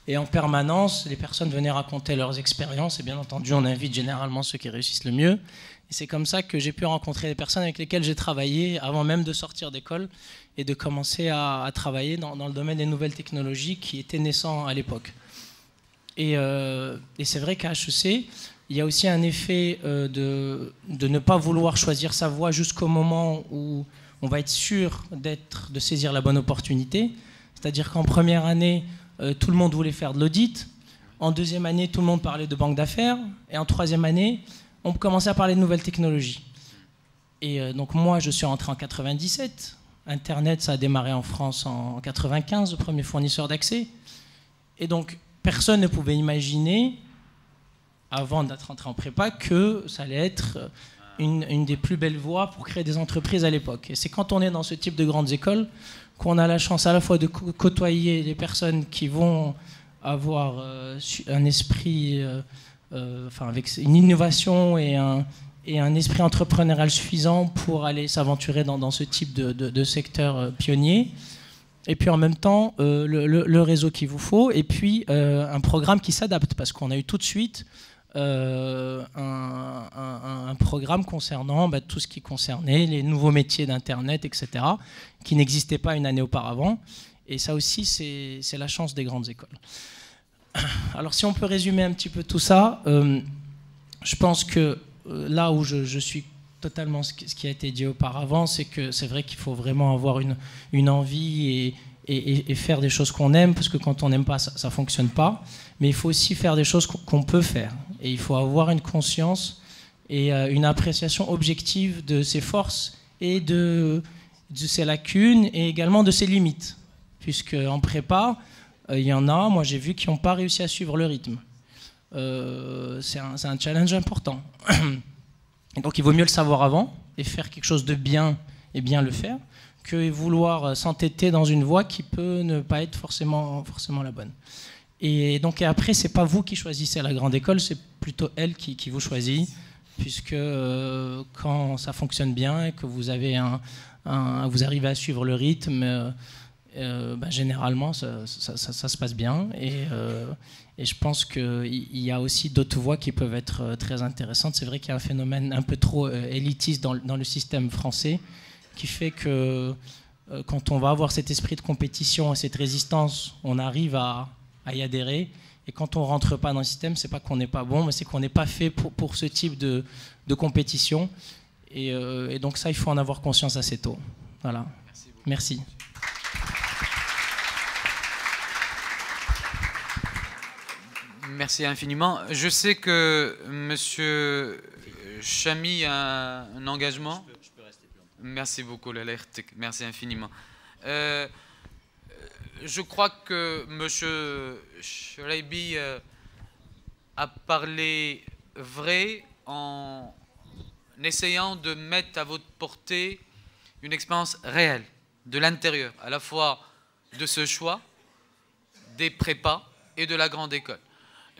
et en permanence, les personnes venaient raconter leurs expériences, et bien entendu, on invite généralement ceux qui réussissent le mieux. Et c'est comme ça que j'ai pu rencontrer des personnes avec lesquelles j'ai travaillé avant même de sortir d'école, et de commencer à travailler dans le domaine des nouvelles technologies qui était naissant à l'époque. Et c'est vrai qu'à HEC, il y a aussi un effet de ne pas vouloir choisir sa voie jusqu'au moment où on va être sûr de saisir la bonne opportunité. C'est-à-dire qu'en première année, tout le monde voulait faire de l'audit. En deuxième année, tout le monde parlait de banque d'affaires. Et en troisième année, on commençait à parler de nouvelles technologies. Et donc moi, je suis rentré en 97. Internet, ça a démarré en France en 95, le premier fournisseur d'accès. Et donc, personne ne pouvait imaginer, avant d'être rentré en prépa, que ça allait être une des plus belles voies pour créer des entreprises à l'époque. Et c'est quand on est dans ce type de grandes écoles qu'on a la chance à la fois de côtoyer les personnes qui vont avoir un esprit, avec une innovation et un esprit entrepreneurial suffisant pour aller s'aventurer dans ce type de secteur pionnier. Et puis en même temps, le réseau qu'il vous faut, et puis un programme qui s'adapte, parce qu'on a eu tout de suite un programme concernant tout ce qui concernait les nouveaux métiers d'Internet, etc., qui n'existaient pas une année auparavant. Et ça aussi, c'est la chance des grandes écoles. Alors si on peut résumer un petit peu tout ça, je pense que là où je suis totalement ce qui a été dit auparavant, c'est que c'est vrai qu'il faut vraiment avoir une envie et faire des choses qu'on aime, parce que quand on n'aime pas, ça ne fonctionne pas. Mais il faut aussi faire des choses qu'on peut faire. Et il faut avoir une conscience et une appréciation objective de ses forces et de ses lacunes, et également de ses limites. Puisque en prépa, il y en a, moi j'ai vu, qui n'ont pas réussi à suivre le rythme. C'est un challenge important. Et donc il vaut mieux le savoir avant et faire quelque chose de bien et bien le faire, que vouloir s'entêter dans une voie qui peut ne pas être forcément la bonne. Et donc après, c'est pas vous qui choisissez la grande école, c'est plutôt elle qui vous choisit, puisque quand ça fonctionne bien et que vous avez vous arrivez à suivre le rythme, généralement ça se passe bien. Et je pense qu'il y a aussi d'autres voies qui peuvent être très intéressantes. C'est vrai qu'il y a un phénomène un peu trop élitiste dans le système français, qui fait que quand on va avoir cet esprit de compétition et cette résistance, on arrive à y adhérer. Et quand on ne rentre pas dans le système, c'est pas qu'on n'est pas bon, mais c'est qu'on n'est pas fait pour ce type de compétition. Et donc ça, il faut en avoir conscience assez tôt. Voilà. Merci. Merci infiniment. Je sais que M. Chamy a un engagement. Je peux rester plus longtemps. Merci beaucoup, l'alerte. Merci infiniment. Je crois que M. Chreibi a parlé vrai en essayant de mettre à votre portée une expérience réelle de l'intérieur, à la fois de ce choix, des prépas et de la grande école.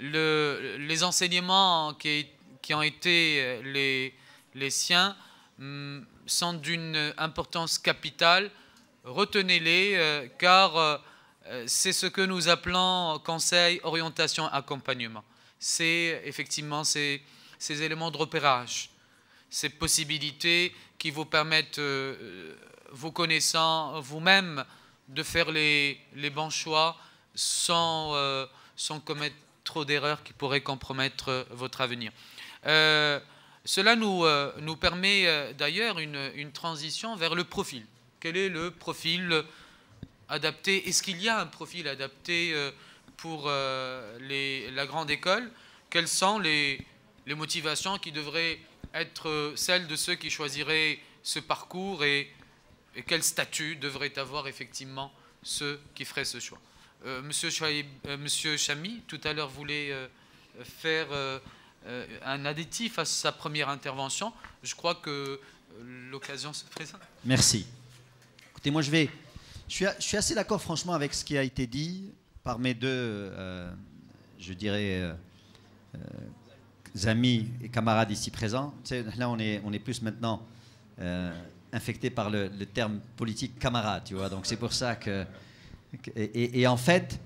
Les enseignements qui ont été les siens sont d'une importance capitale. Retenez-les, car c'est ce que nous appelons conseil, orientation, accompagnement. C'est effectivement ces ces éléments de repérage, ces possibilités qui vous permettent, vous connaissant vous-même, de faire les bons choix sans commettre trop d'erreurs qui pourraient compromettre votre avenir. Cela nous permet d'ailleurs une transition vers le profil. Quel est le profil adapté? Est-ce qu'il y a un profil adapté pour la grande école? Quelles sont les motivations qui devraient être celles de ceux qui choisiraient ce parcours et quel statut devraient avoir effectivement ceux qui feraient ce choix? Monsieur Chamy, tout à l'heure, voulait faire un additif à sa première intervention. Je crois que l'occasion se présente. Merci. Écoutez, moi je suis assez d'accord franchement avec ce qui a été dit par mes deux, je dirais, amis et camarades ici présents. Tu sais, là on est plus maintenant infecté par le terme politique camarade, tu vois. Donc c'est pour ça que... Et en fait,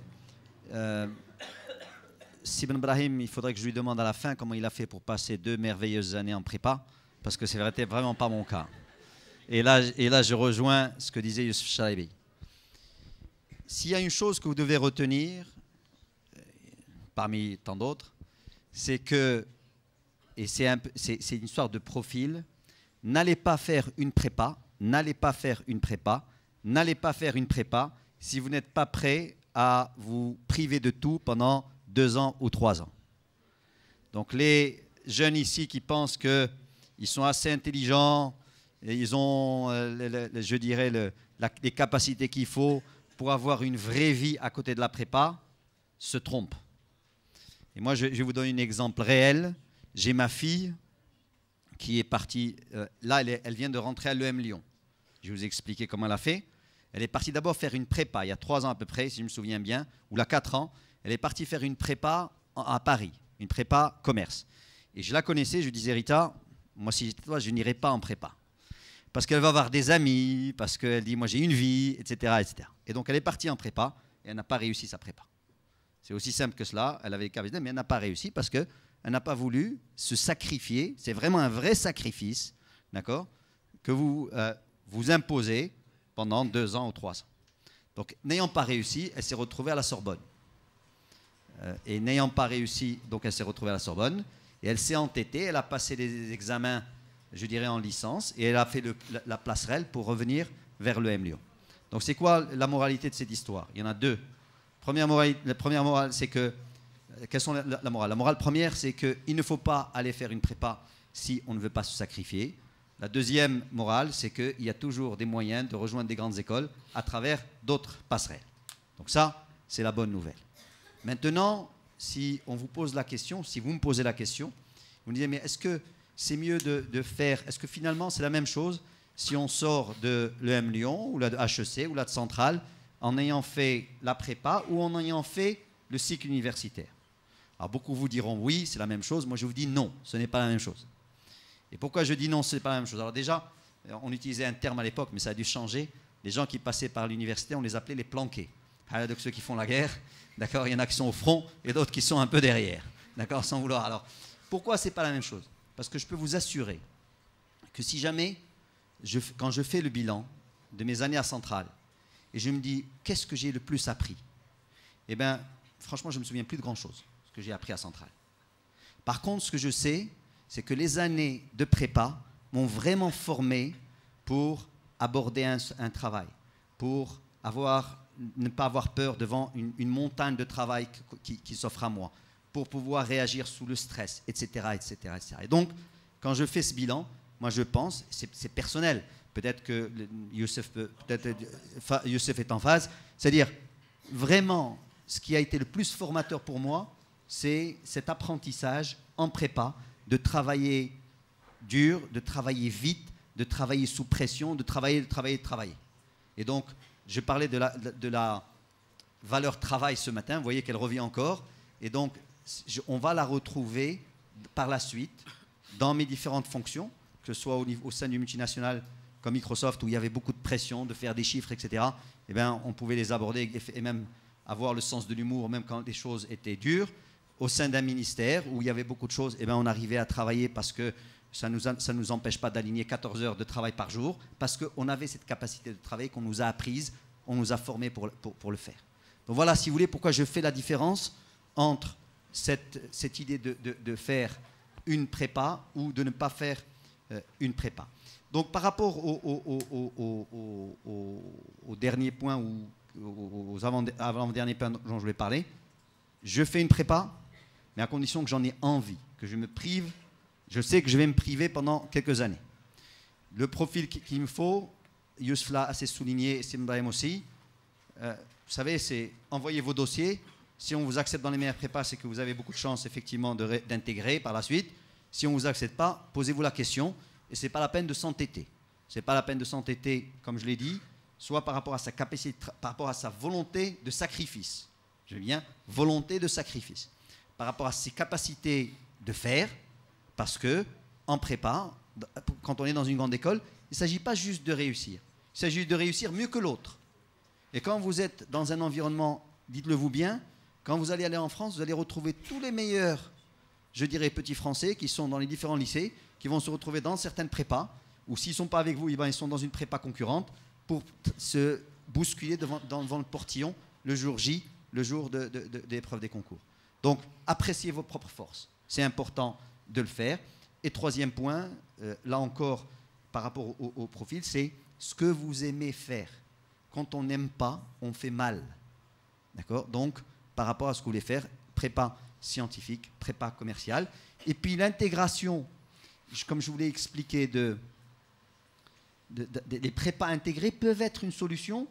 Sibn Brahim, il faudrait que je lui demande à la fin comment il a fait pour passer 2 merveilleuses années en prépa, parce que c'est vraiment pas mon cas. Et là, je rejoins ce que disait Youssef Chalabi. S'il y a une chose que vous devez retenir, parmi tant d'autres, c'est que, et c'est une histoire de profil, n'allez pas faire une prépa, n'allez pas faire une prépa, n'allez pas faire une prépa si vous n'êtes pas prêt à vous priver de tout pendant 2 ans ou 3 ans. Donc les jeunes ici qui pensent qu'ils sont assez intelligents, et ils ont, je dirais, les capacités qu'il faut pour avoir une vraie vie à côté de la prépa, se trompent. Et moi, je vais vous donner un exemple réel. J'ai ma fille qui est partie, là, elle vient de rentrer à l'EM Lyon. Je vais vous expliquer comment elle a fait. Elle est partie d'abord faire une prépa, il y a 3 ans à peu près, si je me souviens bien, ou là 4 ans. Elle est partie faire une prépa à Paris, une prépa commerce. Et je la connaissais, je lui disais, Rita, moi si j'étais toi, je n'irais pas en prépa. Parce qu'elle va avoir des amis, parce qu'elle dit, moi j'ai une vie, etc., etc. Et donc elle est partie en prépa, et elle n'a pas réussi sa prépa. C'est aussi simple que cela, elle avait les capacités, mais elle n'a pas réussi parce qu'elle n'a pas voulu se sacrifier. C'est vraiment un vrai sacrifice, d'accord, que vous vous imposez pendant 2 ans ou 3 ans. Donc, n'ayant pas réussi, elle s'est retrouvée à la Sorbonne. Et n'ayant pas réussi, donc elle s'est retrouvée à la Sorbonne. Et elle s'est entêtée, elle a passé les examens, je dirais, en licence, et elle a fait la passerelle pour revenir vers l'EM Lyon. Donc, c'est quoi la moralité de cette histoire? Il y en a 2. La première morale, c'est que... Quelles sont la morale? La morale première, c'est qu'il ne faut pas aller faire une prépa si on ne veut pas se sacrifier. La deuxième morale, c'est qu'il y a toujours des moyens de rejoindre des grandes écoles à travers d'autres passerelles. Donc ça, c'est la bonne nouvelle. Maintenant, si on vous pose la question, si vous me posez la question, vous me dites, mais est-ce que c'est mieux de faire, est-ce que finalement c'est la même chose si on sort de l'EM Lyon ou de HEC ou de Centrale en ayant fait la prépa ou en ayant fait le cycle universitaire? Alors beaucoup vous diront oui, c'est la même chose. Moi je vous dis non, ce n'est pas la même chose. Et pourquoi je dis non, ce n'est pas la même chose? Alors déjà, on utilisait un terme à l'époque, mais ça a dû changer. Les gens qui passaient par l'université, on les appelait les planqués. Donc ceux qui font la guerre, d'accord, il y en a qui sont au front et d'autres qui sont un peu derrière, d'accord, sans vouloir. Alors, pourquoi ce n'est pas la même chose? Parce que je peux vous assurer que si jamais, quand je fais le bilan de mes années à Centrale, et je me dis, qu'est-ce que j'ai le plus appris? Eh bien, franchement, je ne me souviens plus de grand-chose, ce que j'ai appris à Centrale. Par contre, ce que je sais, c'est que les années de prépa m'ont vraiment formé pour aborder un travail, pour ne pas avoir peur devant une montagne de travail qui s'offre à moi, pour pouvoir réagir sous le stress, etc., etc., etc. Et donc, quand je fais ce bilan, moi je pense, c'est personnel, peut-être que Youssef est en phase, c'est-à-dire vraiment ce qui a été le plus formateur pour moi, c'est cet apprentissage en prépa, de travailler dur, de travailler vite, de travailler sous pression, de travailler. Et donc, je parlais de la valeur travail ce matin, vous voyez qu'elle revient encore, et donc on va la retrouver par la suite dans mes différentes fonctions, que ce soit au sein du multinational comme Microsoft, où il y avait beaucoup de pression, de faire des chiffres, etc. Eh bien, on pouvait les aborder et même avoir le sens de l'humour, même quand les choses étaient dures. au sein d'un ministère où il y avait beaucoup de choses, eh ben, on arrivait à travailler parce que ça ne nous empêche pas d'aligner 14 heures de travail par jour, parce qu'on avait cette capacité de travail qu'on nous a apprise, on nous a formés pour le faire. Donc voilà, si vous voulez, pourquoi je fais la différence entre cette idée de faire une prépa ou de ne pas faire une prépa. Donc par rapport au dernier point ou aux avant-derniers points dont je voulais parler, je fais une prépa, mais à condition que j'en ai envie, que je me prive. Je sais que je vais me priver pendant quelques années. Le profil qu'il me faut, Youssef l'a assez souligné, Sim Brahim aussi. Vous savez, c'est envoyer vos dossiers. Si on vous accepte dans les meilleures prépas, c'est que vous avez beaucoup de chances effectivement d'intégrer par la suite. Si on ne vous accepte pas, posez-vous la question. Et ce n'est pas la peine de s'entêter. Ce n'est pas la peine de s'entêter, comme je l'ai dit, soit par rapport à sa capacité, par rapport à sa volonté de sacrifice. Je dis bien volonté de sacrifice. Par rapport à ses capacités de faire. Parce que, en prépa, quand on est dans une grande école, il ne s'agit pas juste de réussir. Il s'agit de réussir mieux que l'autre. Et quand vous êtes dans un environnement, dites-le vous bien, quand vous allez aller en France, vous allez retrouver tous les meilleurs, je dirais, petits Français qui sont dans les différents lycées, qui vont se retrouver dans certaines prépas, ou s'ils ne sont pas avec vous, ils sont dans une prépa concurrente, pour se bousculer devant le portillon le jour J, le jour de l'épreuve des concours. Donc, appréciez vos propres forces. C'est important de le faire. Et troisième point, là encore, par rapport au profil, c'est ce que vous aimez faire. Quand on n'aime pas, on fait mal. D'accord? Donc, par rapport à ce que vous voulez faire, prépa scientifique, prépa commerciale. Et puis l'intégration, comme je vous l'ai expliqué, les prépas intégrés peuvent être une solution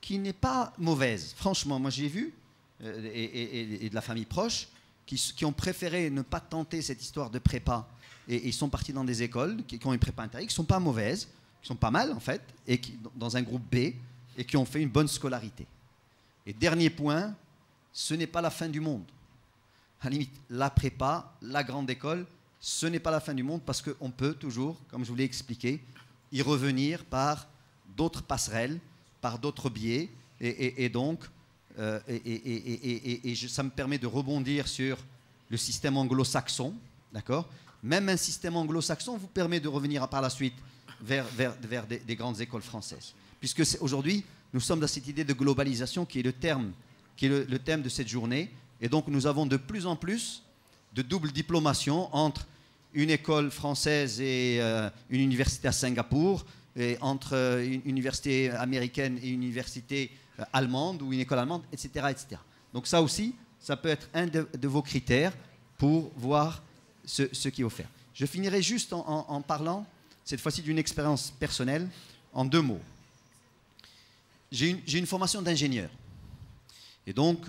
qui n'est pas mauvaise. Franchement, moi j'ai vu, et de la famille proche, qui ont préféré ne pas tenter cette histoire de prépa et ils sont partis dans des écoles qui ont une prépa intégrée, qui ne sont pas mauvaises, qui sont pas mal en fait, et qui, dans un groupe B, et qui ont fait une bonne scolarité. Et dernier point, ce n'est pas la fin du monde. À la limite, la prépa, la grande école, ce n'est pas la fin du monde parce qu'on peut toujours, comme je vous l'ai expliqué, y revenir par d'autres passerelles, par d'autres biais, et donc ça me permet de rebondir sur le système anglo-saxon, d'accord? Même un système anglo-saxon vous permet de revenir par la suite vers des grandes écoles françaises. Puisque aujourd'hui, nous sommes dans cette idée de globalisation qui est le thème de cette journée. Et donc, nous avons de plus en plus de double diplomation entre une école française et une université à Singapour, et entre une université américaine et une université allemande ou une école allemande, etc., etc. Donc ça aussi, ça peut être un de vos critères pour voir ce qu'il faut faire. Je finirai juste en parlant, cette fois-ci, d'une expérience personnelle, en 2 mots. J'ai une formation d'ingénieur. Et donc,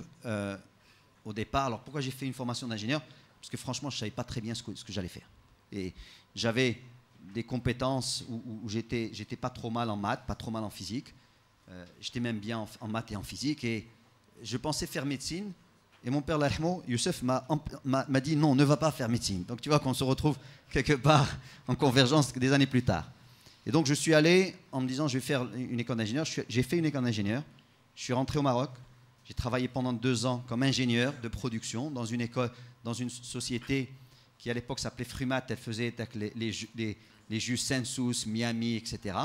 au départ, alors pourquoi j'ai fait une formation d'ingénieur? Parce que franchement, je ne savais pas très bien ce que j'allais faire. Et j'avais des compétences où j'étais pas trop mal en maths, pas trop mal en physique. J'étais même bien en maths et en physique. Et je pensais faire médecine. Et mon père, l'Ahmo, Youssef, m'a dit non, ne va pas faire médecine. Donc tu vois qu'on se retrouve quelque part en convergence des années plus tard. Et donc je suis allé en me disant je vais faire une école d'ingénieur. J'ai fait une école d'ingénieur. Je suis rentré au Maroc. J'ai travaillé pendant 2 ans comme ingénieur de production dans une école, dans une société qui à l'époque s'appelait Frumat. Elle faisait les jus Sensus, Miami, etc.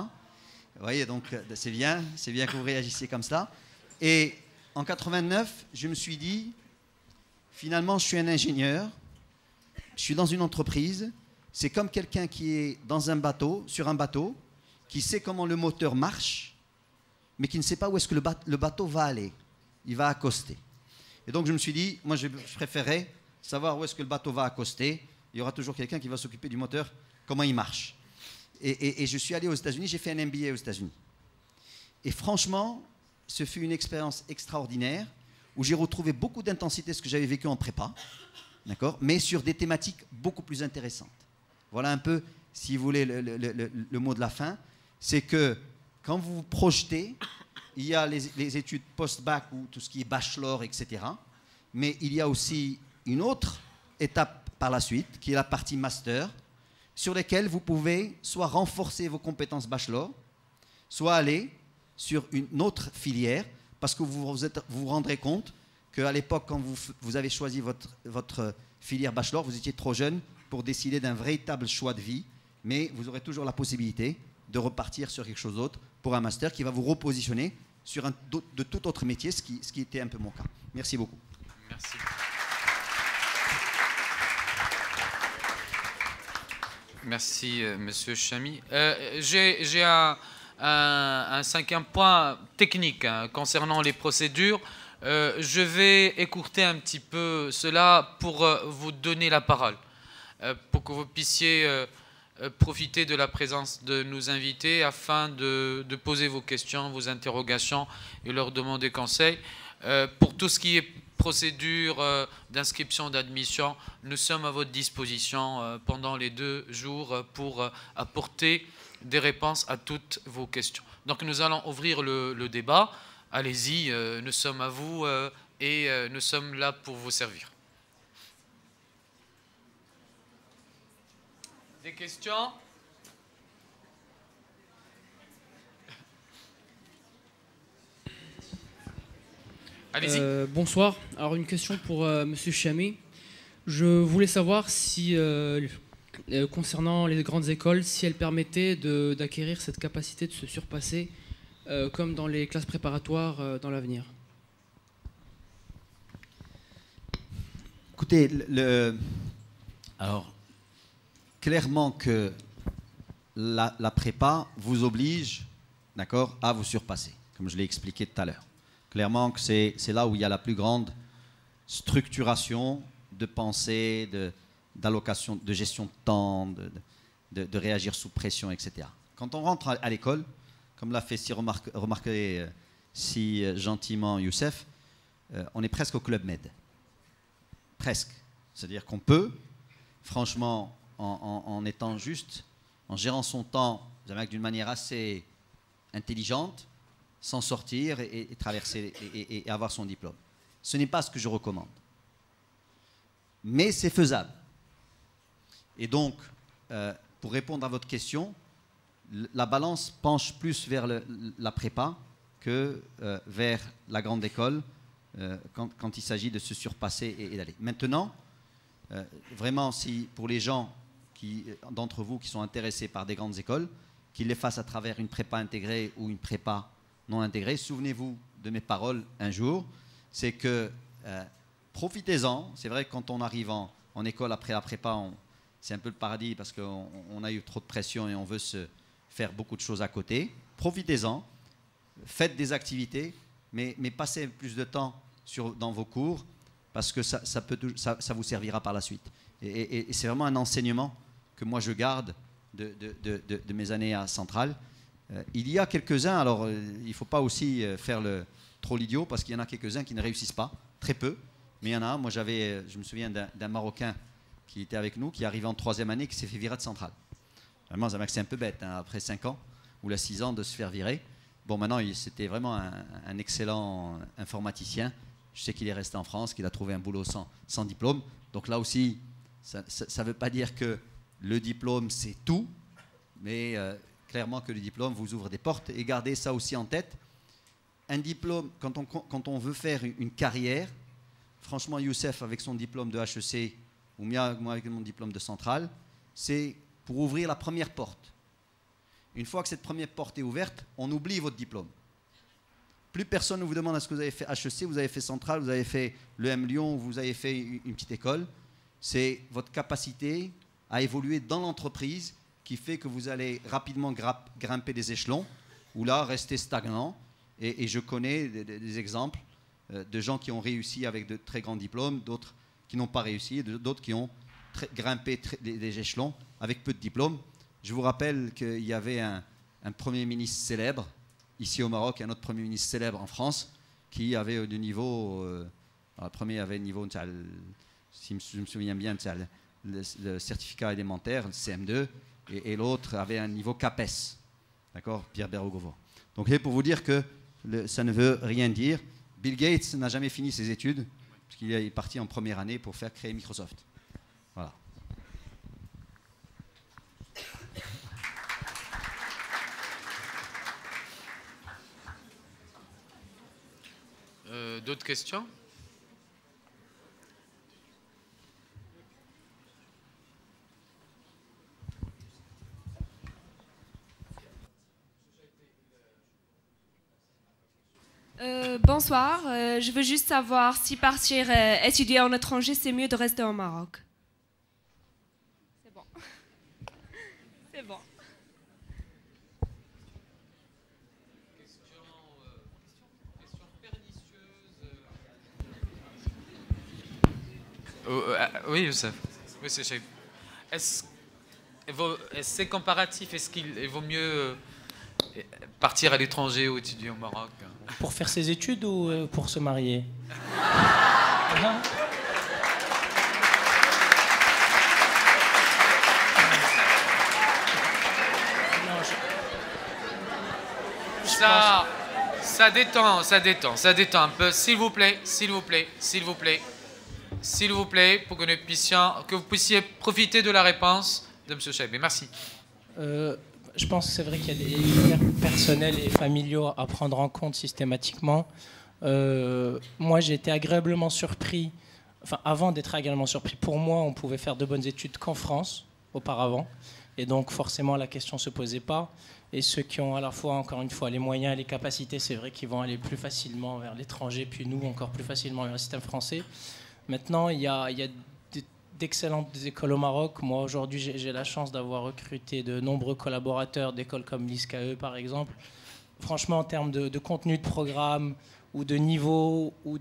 Vous voyez, donc c'est bien que vous réagissiez comme ça. Et en 89, je me suis dit, finalement, je suis un ingénieur, je suis dans une entreprise, c'est comme quelqu'un qui est dans un bateau, sur un bateau, qui sait comment le moteur marche, mais qui ne sait pas où est-ce que le bateau va aller. Il va accoster. Et donc je me suis dit, moi je préférais savoir où est-ce que le bateau va accoster. Il y aura toujours quelqu'un qui va s'occuper du moteur, comment il marche. Et je suis allé aux États-Unis, j'ai fait un MBA aux États-Unis. Et franchement, ce fut une expérience extraordinaire où j'ai retrouvé beaucoup d'intensité, ce que j'avais vécu en prépa, d'accord, mais sur des thématiques beaucoup plus intéressantes. Voilà un peu, si vous voulez, le mot de la fin. C'est que quand vous vous projetez, il y a les études post-bac ou tout ce qui est bachelor, etc. Mais il y a aussi une autre étape par la suite, qui est la partie master, sur lesquelles vous pouvez soit renforcer vos compétences bachelor, soit aller sur une autre filière, parce que vous vous rendrez compte qu'à l'époque, quand vous avez choisi votre filière bachelor, vous étiez trop jeune pour décider d'un véritable choix de vie, mais vous aurez toujours la possibilité de repartir sur quelque chose d'autre pour un master qui va vous repositionner sur de tout autre métier, ce qui était un peu mon cas. Merci beaucoup. Merci. Merci, Monsieur Chamy. J'ai un cinquième point technique concernant les procédures. Je vais écourter un petit peu cela pour vous donner la parole, pour que vous puissiez profiter de la présence de nos invités afin de poser vos questions, vos interrogations et leur demander conseil. Pour tout ce qui est procédure d'inscription, d'admission, nous sommes à votre disposition pendant les 2 jours pour apporter des réponses à toutes vos questions. Donc nous allons ouvrir le débat. Allez-y, nous sommes à vous et nous sommes là pour vous servir. Des questions ? Allez-y. Bonsoir. Alors une question pour Monsieur Chamy. Je voulais savoir si, concernant les grandes écoles, si elles permettaient d'acquérir cette capacité de se surpasser comme dans les classes préparatoires dans l'avenir. Écoutez, alors, clairement que la prépa vous oblige, d'accord, à vous surpasser, comme je l'ai expliqué tout à l'heure. Clairement que c'est là où il y a la plus grande structuration de pensée, d'allocation, de gestion de temps, de réagir sous pression, etc. Quand on rentre à l'école, comme l'a fait si remarquer si gentiment Youssef, on est presque au Club Med. Presque. C'est-à-dire qu'on peut, franchement, en étant juste, en gérant son temps d'une manière assez intelligente, s'en sortir et traverser et avoir son diplôme. Ce n'est pas ce que je recommande. Mais c'est faisable. Et donc, pour répondre à votre question, la balance penche plus vers la prépa que vers la grande école quand il s'agit de se surpasser et d'aller. Maintenant, vraiment, si pour les gens d'entre vous qui sont intéressés par des grandes écoles, qu'ils les fassent à travers une prépa intégrée ou une prépa non intégrée, souvenez-vous de mes paroles un jour, c'est que profitez-en. C'est vrai que quand on arrive en école après la prépa, c'est un peu le paradis parce qu'on a eu trop de pression et on veut se faire beaucoup de choses à côté. Profitez-en, faites des activités, mais passez plus de temps dans vos cours parce que ça vous servira par la suite. Et c'est vraiment un enseignement que moi je garde de mes années à Centrale. Il y a quelques-uns, alors il ne faut pas aussi faire trop l'idiot parce qu'il y en a quelques-uns qui ne réussissent pas, très peu, mais il y en a un. Moi je me souviens d'un Marocain qui était avec nous, qui est arrivé en 3e année, qui s'est fait virer de Centrale. Vraiment, c'est un peu bête, hein, après 5 ans ou 6 ans de se faire virer. Bon, maintenant, c'était vraiment un excellent informaticien. Je sais qu'il est resté en France, qu'il a trouvé un boulot sans diplôme. Donc là aussi, ça ne veut pas dire que le diplôme, c'est tout, mais clairement que le diplôme vous ouvre des portes. Et gardez ça aussi en tête. Un diplôme, quand on veut faire une carrière, franchement, Youssef, avec son diplôme de HEC, ou moi avec mon diplôme de Centrale, c'est pour ouvrir la première porte. Une fois que cette première porte est ouverte, on oublie votre diplôme. Plus personne ne vous demande est-ce que vous avez fait HEC, vous avez fait Centrale, vous avez fait l'EM Lyon, vous avez fait une petite école. C'est votre capacité à évoluer dans l'entreprise qui fait que vous allez rapidement grimper des échelons ou là rester stagnant. Et je connais des exemples de gens qui ont réussi avec de très grands diplômes, d'autres qui n'ont pas réussi, d'autres qui ont grimpé des échelons avec peu de diplômes. Je vous rappelle qu'il y avait un Premier ministre célèbre ici au Maroc, et un autre Premier ministre célèbre en France, qui avait du niveau... le premier avait le niveau, si je me souviens bien, le certificat élémentaire, le CM2, et l'autre avait un niveau CAPES. D'accord, Pierre Bergovo. Donc c'est pour vous dire que ça ne veut rien dire. Bill Gates n'a jamais fini ses études, puisqu'il est parti en première année pour faire créer Microsoft. Voilà. D'autres questions? Bonsoir, je veux juste savoir si partir étudier en étranger, c'est mieux de rester au Maroc. C'est bon. C'est bon. Oui, Youssef. Oui, c'est Cheikh. Est-ce c'est comparatif? Est-ce qu'il vaut mieux partir à l'étranger ou étudier au Maroc? Pour faire ses études ou pour se marier? Ça détend un peu. S'il vous plaît, pour que vous puissiez profiter de la réponse de M. Chaibi. Merci. Je pense que c'est vrai qu'il y a des critères personnels et familiaux à prendre en compte systématiquement. Moi, j'ai été agréablement surpris. Enfin, avant d'être agréablement surpris, pour moi, on pouvait faire de bonnes études qu'en France, auparavant. Et donc, forcément, la question ne se posait pas. Et ceux qui ont à la fois, encore une fois, les moyens et les capacités, c'est vrai qu'ils vont aller plus facilement vers l'étranger, puis nous, encore plus facilement vers le système français. Maintenant, il y a d'excellentes écoles au Maroc. Moi, aujourd'hui, j'ai la chance d'avoir recruté de nombreux collaborateurs d'écoles comme l'ISCAE, par exemple. Franchement, en termes de contenu de programme, ou de niveau, ou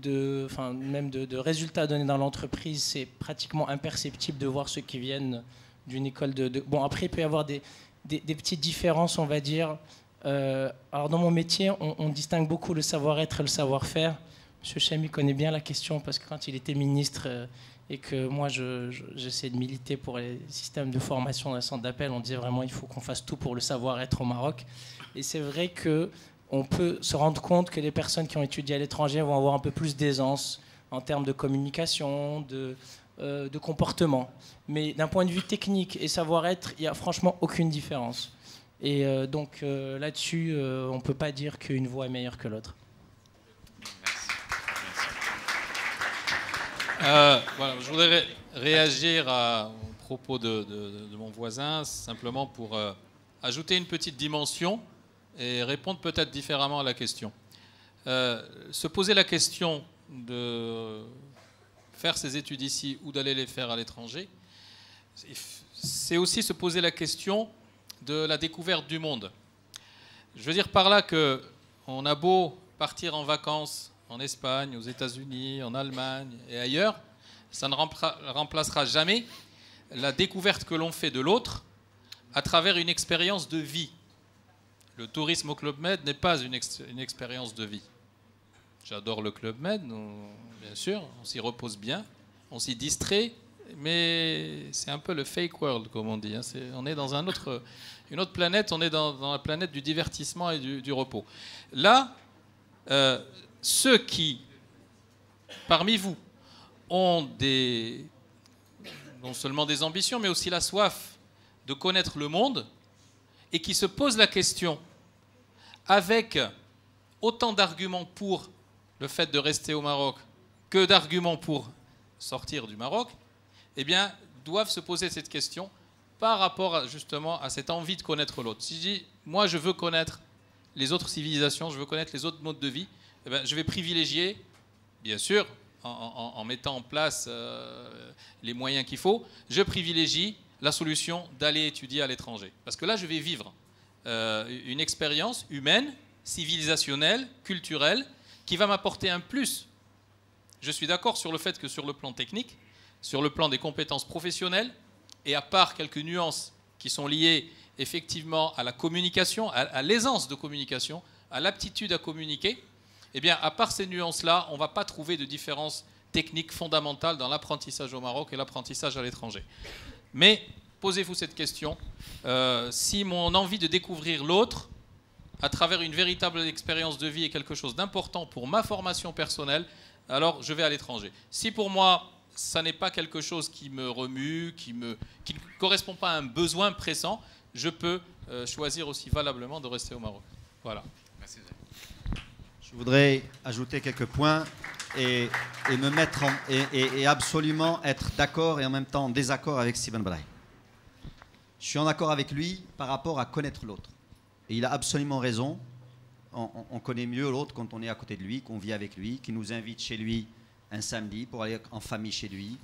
même de résultats donnés dans l'entreprise, c'est pratiquement imperceptible de voir ceux qui viennent d'une école Bon, après, il peut y avoir des petites différences, on va dire. Alors, dans mon métier, on distingue beaucoup le savoir-être et le savoir-faire. M. Chami connaît bien la question parce que quand il était ministre et que moi, j'essaie de militer pour les systèmes de formation dans les centres d'appel, on disait vraiment il faut qu'on fasse tout pour le savoir-être au Maroc. Et c'est vrai qu'on peut se rendre compte que les personnes qui ont étudié à l'étranger vont avoir un peu plus d'aisance en termes de communication, de comportement. Mais d'un point de vue technique et savoir-être, il n'y a franchement aucune différence. Et donc là-dessus, on ne peut pas dire qu'une voie est meilleure que l'autre. Voilà, je voudrais réagir aux propos de mon voisin, simplement pour ajouter une petite dimension et répondre peut-être différemment à la question. Se poser la question de faire ses études ici ou d'aller les faire à l'étranger, c'est aussi se poser la question de la découverte du monde. Je veux dire par là qu'on a beau partir en vacances en Espagne, aux États-Unis, en Allemagne et ailleurs, ça ne remplacera jamais la découverte que l'on fait de l'autre à travers une expérience de vie. Le tourisme au Club Med n'est pas une expérience de vie. J'adore le Club Med, bien sûr, on s'y repose bien, on s'y distrait, mais c'est un peu le fake world, comme on dit. On est dans une autre planète, on est dans la planète du divertissement et du repos. Là, ceux qui, parmi vous, ont non seulement des ambitions, mais aussi la soif de connaître le monde, et qui se posent la question avec autant d'arguments pour le fait de rester au Maroc que d'arguments pour sortir du Maroc, eh bien, doivent se poser cette question par rapport justement à cette envie de connaître l'autre. Si je dis, moi je veux connaître les autres civilisations, je veux connaître les autres modes de vie, eh bien, je vais privilégier, bien sûr, en mettant en place les moyens qu'il faut, je privilégie la solution d'aller étudier à l'étranger. Parce que là, je vais vivre une expérience humaine, civilisationnelle, culturelle, qui va m'apporter un plus. Je suis d'accord sur le fait que sur le plan technique, sur le plan des compétences professionnelles, et à part quelques nuances qui sont liées effectivement à la communication, à l'aisance de communication, à l'aptitude à communiquer, eh bien, à part ces nuances-là, on ne va pas trouver de différence technique fondamentale dans l'apprentissage au Maroc et l'apprentissage à l'étranger. Mais posez-vous cette question, si mon envie de découvrir l'autre, à travers une véritable expérience de vie est quelque chose d'important pour ma formation personnelle, alors je vais à l'étranger. Si pour moi, ça n'est pas quelque chose qui me remue, qui ne correspond pas à un besoin pressant, je peux choisir aussi valablement de rester au Maroc. Voilà. Merci. Je voudrais ajouter quelques points et me mettre et absolument être d'accord et en même temps en désaccord avec Steven Braille. Je suis en accord avec lui par rapport à connaître l'autre. Et il a absolument raison. on connaît mieux l'autre quand on est à côté de lui, qu'on vit avec lui, qui nous invite chez lui un samedi pour aller en famille chez lui,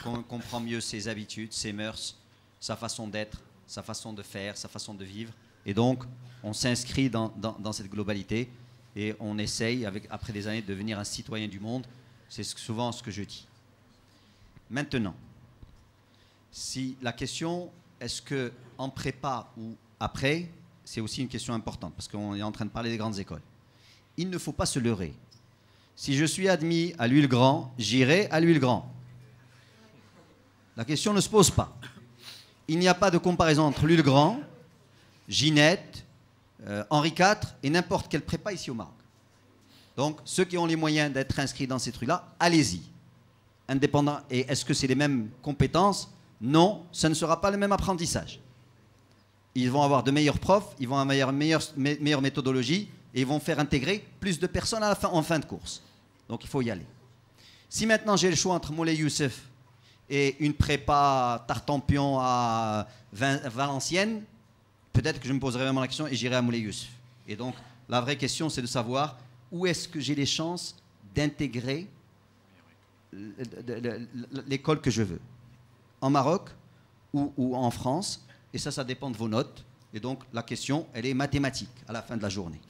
qu'on comprend mieux ses habitudes, ses mœurs, sa façon d'être, sa façon de faire, sa façon de vivre. Et donc, on s'inscrit dans cette globalité et on essaye, après des années, de devenir un citoyen du monde. C'est souvent ce que je dis. Maintenant, si la question, est-ce qu'en prépa ou après, c'est aussi une question importante, parce qu'on est en train de parler des grandes écoles. Il ne faut pas se leurrer. Si je suis admis à l'Huile-Grand, j'irai à l'Huile-Grand. La question ne se pose pas. Il n'y a pas de comparaison entre l'Huile-Grand, Ginette, Henri IV et n'importe quelle prépa ici au Maroc. Donc, ceux qui ont les moyens d'être inscrits dans ces trucs-là, allez-y. Indépendant. Et est-ce que c'est les mêmes compétences? Non, ça ne sera pas le même apprentissage. Ils vont avoir de meilleurs profs, ils vont avoir meilleure méthodologie et ils vont faire intégrer plus de personnes en fin de course. Donc, il faut y aller. Si maintenant j'ai le choix entre Moulay Youssef et une prépa Tartampion à Valenciennes, peut-être que je me poserai vraiment la question et j'irai à Moulay Youssef. Et donc, la vraie question, c'est de savoir où est-ce que j'ai les chances d'intégrer l'école que je veux. En Maroc ou en France. Et ça dépend de vos notes. Et donc, la question, elle est mathématique à la fin de la journée.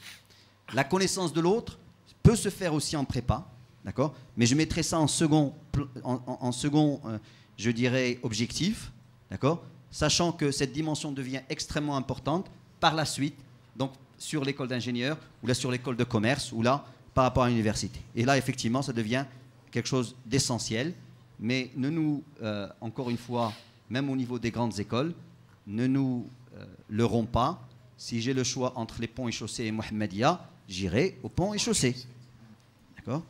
La connaissance de l'autre peut se faire aussi en prépa, d'accord? Mais je mettrai ça en second, je dirais, objectif, d'accord? Sachant que cette dimension devient extrêmement importante par la suite, donc sur l'école d'ingénieur, ou là sur l'école de commerce, ou là par rapport à l'université. Et là, effectivement, ça devient quelque chose d'essentiel. Mais ne nous, encore une fois, même au niveau des grandes écoles, ne nous leurrons pas. Si j'ai le choix entre les ponts et chaussées et Mohammedia, j'irai aux ponts et chaussées. D'accord?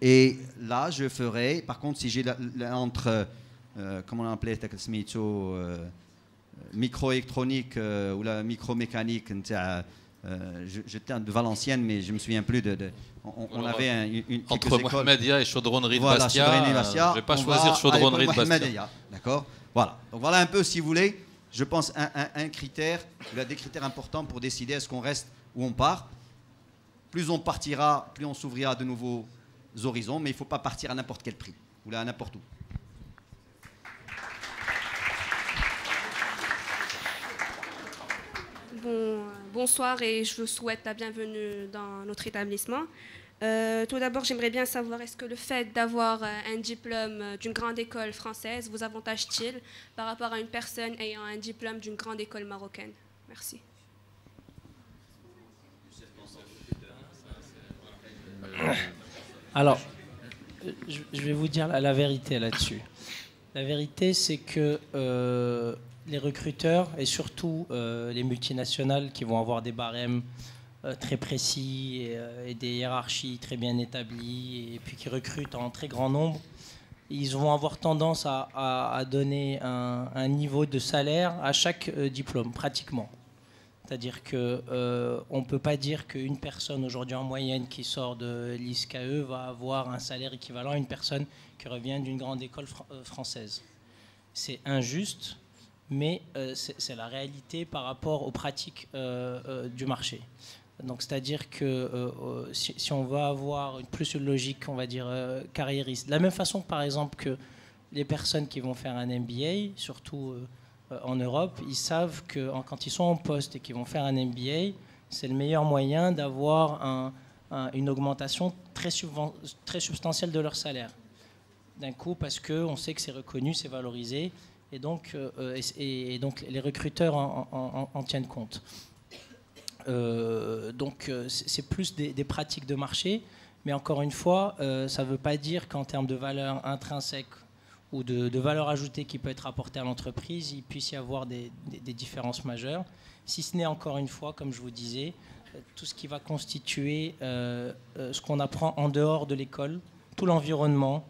Et là, je ferai, par contre, si j'ai entre, comment on appelait, microélectronique ou la micromécanique, j'étais de Valenciennes, mais je ne me souviens plus on avait entre Mohammedia et Chaudronnerie de Bastia, je ne vais pas choisir Chaudronnerie de Bastia. D'accord? Voilà. Donc voilà un peu, si vous voulez, je pense un critère, il y a des critères importants pour décider est-ce qu'on reste ou on part. Plus on partira, plus on s'ouvrira de nouveaux horizons, mais il ne faut pas partir à n'importe quel prix, ou là à n'importe où. Bonsoir et je vous souhaite la bienvenue dans notre établissement. Tout d'abord, j'aimerais bien savoir, est-ce que le fait d'avoir un diplôme d'une grande école française vous avantage-t-il par rapport à une personne ayant un diplôme d'une grande école marocaine? Merci. Alors, je vais vous dire la vérité là-dessus. La vérité, c'est que les recruteurs et surtout les multinationales qui vont avoir des barèmes très précis et des hiérarchies très bien établies et puis qui recrutent en très grand nombre, ils vont avoir tendance à donner un niveau de salaire à chaque diplôme, pratiquement. C'est-à-dire qu'on ne peut pas dire qu'une personne aujourd'hui en moyenne qui sort de l'ISCAE va avoir un salaire équivalent à une personne qui revient d'une grande école française. C'est injuste, mais c'est la réalité par rapport aux pratiques du marché. Donc, c'est-à-dire que si on veut avoir plus une logique, on va dire, carriériste, de la même façon que, par exemple, que les personnes qui vont faire un MBA, surtout en Europe, ils savent que quand ils sont en poste et qu'ils vont faire un MBA, c'est le meilleur moyen d'avoir une augmentation très substantielle de leur salaire. D'un coup, parce qu'on sait que c'est reconnu, c'est valorisé, et donc les recruteurs en tiennent compte. Donc c'est plus des pratiques de marché, mais encore une fois, ça ne veut pas dire qu'en termes de valeur intrinsèque ou de valeur ajoutée qui peut être apportée à l'entreprise, il puisse y avoir des différences majeures, si ce n'est encore une fois, comme je vous disais, tout ce qui va constituer ce qu'on apprend en dehors de l'école, tout l'environnement,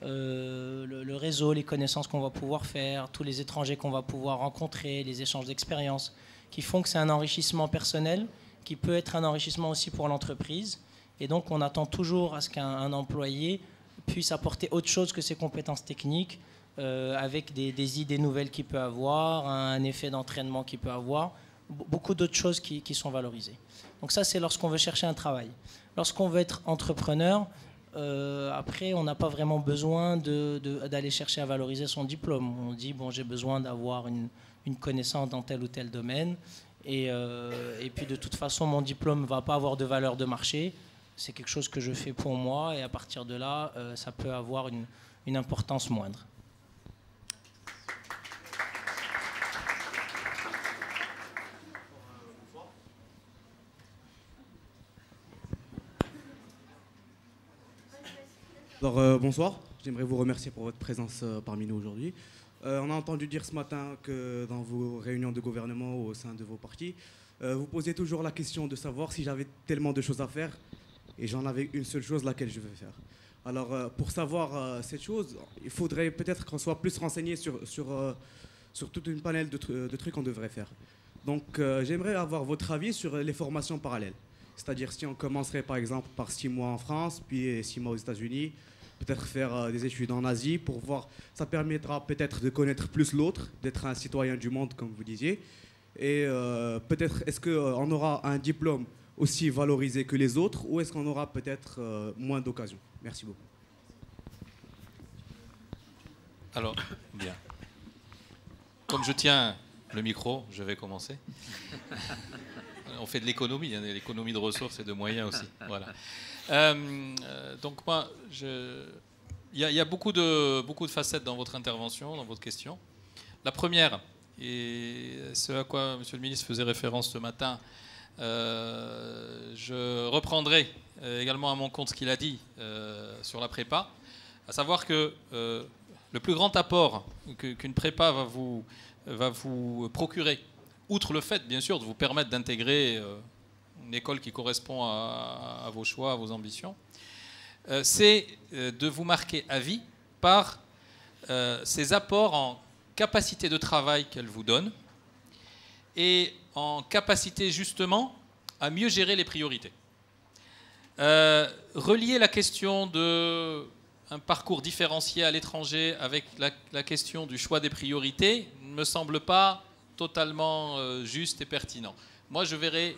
le réseau, les connaissances qu'on va pouvoir faire, tous les étrangers qu'on va pouvoir rencontrer, les échanges d'expériences, qui font que c'est un enrichissement personnel, qui peut être un enrichissement aussi pour l'entreprise. Et donc, on attend toujours à ce qu'un employé puisse apporter autre chose que ses compétences techniques, avec des idées nouvelles qu'il peut avoir, un effet d'entraînement qu'il peut avoir, beaucoup d'autres choses qui sont valorisées. Donc ça, c'est lorsqu'on veut chercher un travail. Lorsqu'on veut être entrepreneur, après, on n'a pas vraiment besoin d'aller chercher à valoriser son diplôme. On dit, bon, j'ai besoin d'avoir une connaissance dans tel ou tel domaine. Et puis, de toute façon, mon diplôme ne va pas avoir de valeur de marché. C'est quelque chose que je fais pour moi. Et à partir de là, ça peut avoir une importance moindre. Alors, bonsoir, j'aimerais vous remercier pour votre présence parmi nous aujourd'hui. On a entendu dire ce matin que dans vos réunions de gouvernement ou au sein de vos partis, vous posiez toujours la question de savoir si j'avais tellement de choses à faire et j'en avais une seule chose laquelle je veux faire. Alors, pour savoir cette chose, il faudrait peut-être qu'on soit plus renseigné sur toute une panel de trucs qu'on devrait faire. Donc, j'aimerais avoir votre avis sur les formations parallèles. C'est-à-dire si on commencerait par exemple par 6 mois en France, puis 6 mois aux États-Unis, peut-être faire des études en Asie pour voir, ça permettra peut-être de connaître plus l'autre, d'être un citoyen du monde comme vous disiez. Et peut-être est-ce qu'on aura un diplôme aussi valorisé que les autres ou est-ce qu'on aura peut-être moins d'occasions? Merci beaucoup. Alors, bien. Comme je tiens le micro, je vais commencer. On fait de l'économie, hein, l'économie de ressources et de moyens aussi. Voilà. Donc moi, il y a beaucoup de facettes dans votre intervention, dans votre question. La première, et ce à quoi Monsieur le ministre faisait référence ce matin, je reprendrai également à mon compte ce qu'il a dit sur la prépa, à savoir que le plus grand apport qu'une prépa va vous procurer, outre le fait, bien sûr, de vous permettre d'intégrer une école qui correspond à vos choix, à vos ambitions, c'est de vous marquer à vie par ces apports en capacité de travail qu'elle vous donne et en capacité justement à mieux gérer les priorités. Relier la question d'un parcours différencié à l'étranger avec la question du choix des priorités ne me semble pas totalement juste et pertinent. Moi, je verrai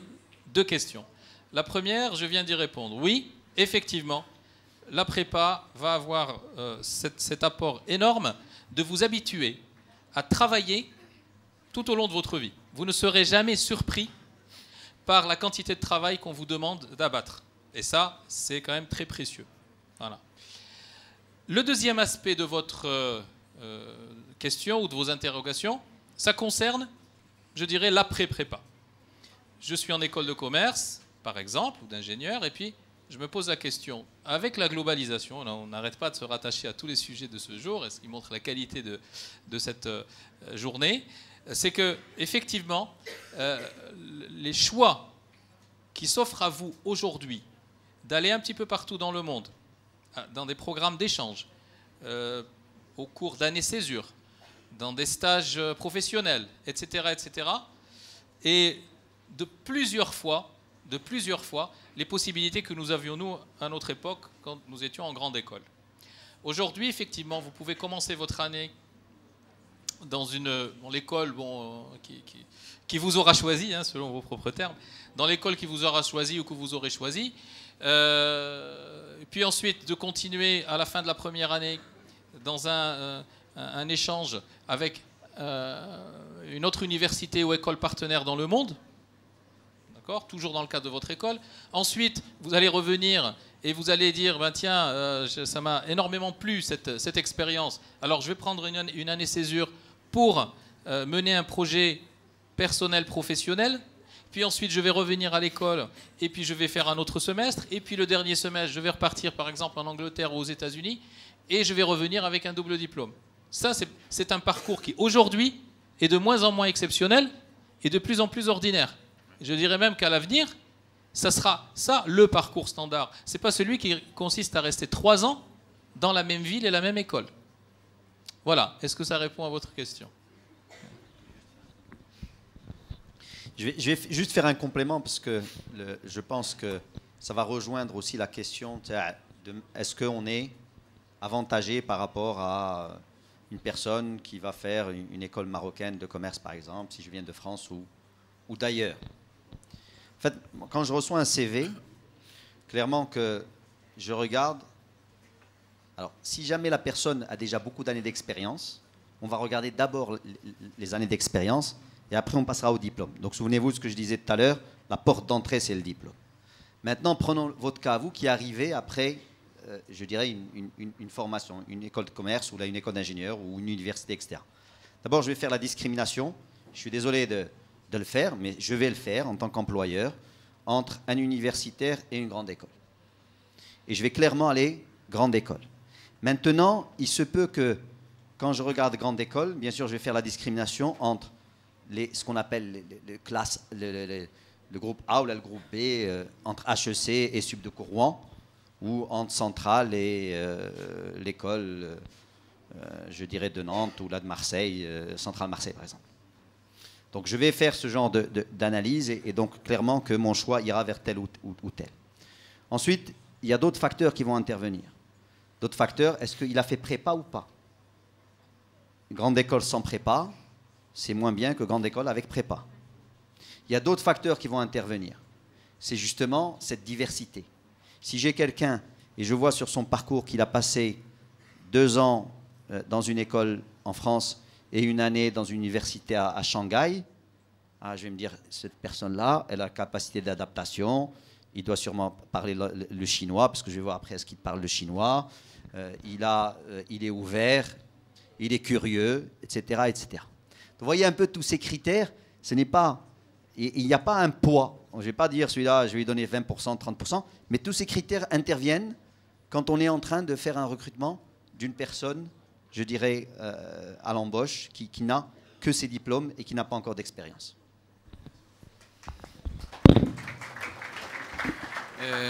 deux questions. La première, je viens d'y répondre. Oui, effectivement, la prépa va avoir cet apport énorme de vous habituer à travailler tout au long de votre vie. Vous ne serez jamais surpris par la quantité de travail qu'on vous demande d'abattre. Et ça, c'est quand même très précieux. Voilà. Le deuxième aspect de votre question ou de vos interrogations, ça concerne, je dirais, l'après-prépa. Je suis en école de commerce, par exemple, ou d'ingénieur, et puis je me pose la question, avec la globalisation, on n'arrête pas de se rattacher à tous les sujets de ce jour, et ce qui montre la qualité de cette journée, c'est que, effectivement, les choix qui s'offrent à vous aujourd'hui, d'aller un petit peu partout dans le monde, dans des programmes d'échange, au cours d'années césure, dans des stages professionnels, etc., etc., et de plusieurs fois les possibilités que nous avions, nous, à notre époque, quand nous étions en grande école. Aujourd'hui, effectivement, vous pouvez commencer votre année dans l'école qui vous aura choisi, hein, selon vos propres termes, dans l'école qui vous aura choisi ou que vous aurez choisi, puis ensuite de continuer à la fin de la première année dans un échange avec une autre université ou école partenaire dans le monde, d'accord, toujours dans le cadre de votre école. Ensuite, vous allez revenir et vous allez dire, ben tiens, ça m'a énormément plu cette expérience, alors je vais prendre une année césure pour mener un projet personnel, professionnel. Puis ensuite, je vais revenir à l'école et puis je vais faire un autre semestre. Et puis le dernier semestre, je vais repartir par exemple en Angleterre ou aux États-Unis et je vais revenir avec un double diplôme. Ça, c'est un parcours qui aujourd'hui est de moins en moins exceptionnel et de plus en plus ordinaire. Je dirais même qu'à l'avenir, ça sera ça le parcours standard. Ce n'est pas celui qui consiste à rester 3 ans dans la même ville et la même école. Voilà. Est-ce que ça répond à votre question ? Je vais juste faire un complément parce que je pense que ça va rejoindre aussi la question de est-ce qu'on est avantagé par rapport à une personne qui va faire une école marocaine de commerce, par exemple, si je viens de France, ou ou d'ailleurs. En fait, quand je reçois un CV, clairement que je regarde. Alors, si jamais la personne a déjà beaucoup d'années d'expérience, on va regarder d'abord les années d'expérience et après on passera au diplôme. Donc, souvenez-vous de ce que je disais tout à l'heure, la porte d'entrée, c'est le diplôme. Maintenant, prenons votre cas, vous qui arrivez après, je dirais, une formation, une école de commerce ou là, une école d'ingénieur ou une université, etc. D'abord, je vais faire la discrimination. Je suis désolé de le faire, mais je vais le faire en tant qu'employeur entre un universitaire et une grande école. Et je vais clairement aller grande école. Maintenant, il se peut que, quand je regarde grande école, bien sûr, je vais faire la discrimination entre ce qu'on appelle les classes, le groupe A ou le groupe B, entre HEC et Sup de Rouen, ou entre Centrale et l'école, je dirais, de Nantes ou là de Marseille, Centrale Marseille, par exemple. Donc, je vais faire ce genre d'analyse et donc, clairement, que mon choix ira vers tel ou tel. Ensuite, il y a d'autres facteurs qui vont intervenir. D'autres facteurs, est-ce qu'il a fait prépa ou pas? Grande école sans prépa, c'est moins bien que grande école avec prépa. Il y a d'autres facteurs qui vont intervenir. C'est justement cette diversité. Si j'ai quelqu'un, et je vois sur son parcours qu'il a passé 2 ans dans une école en France et 1 année dans une université à Shanghai, je vais me dire, cette personne-là, elle a la capacité d'adaptation, il doit sûrement parler le chinois, parce que je vais voir après est-ce qu'il parle le chinois, il est ouvert, il est curieux, etc., etc. Vous voyez un peu tous ces critères, ce n'est pas, il n'y a pas un poids. Je ne vais pas dire celui-là, je vais lui donner 20%, 30%, mais tous ces critères interviennent quand on est en train de faire un recrutement d'une personne, je dirais, à l'embauche, qui n'a que ses diplômes et qui n'a pas encore d'expérience.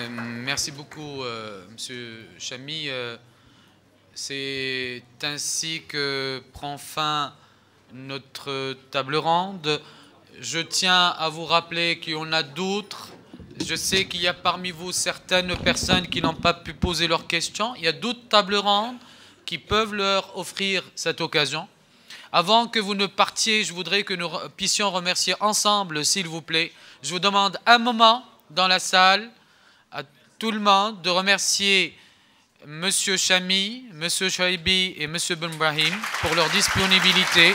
Merci beaucoup, Monsieur Chamy. C'est ainsi que prend fin notre table ronde. Je tiens à vous rappeler qu'il y en a d'autres. Je sais qu'il y a parmi vous certaines personnes qui n'ont pas pu poser leurs questions. Il y a d'autres tables rondes qui peuvent leur offrir cette occasion. Avant que vous ne partiez, je voudrais que nous puissions remercier ensemble, s'il vous plaît. Je vous demande un moment dans la salle, à tout le monde, de remercier M. Chamy, M. Chaibi et M. Benbrahim pour leur disponibilité.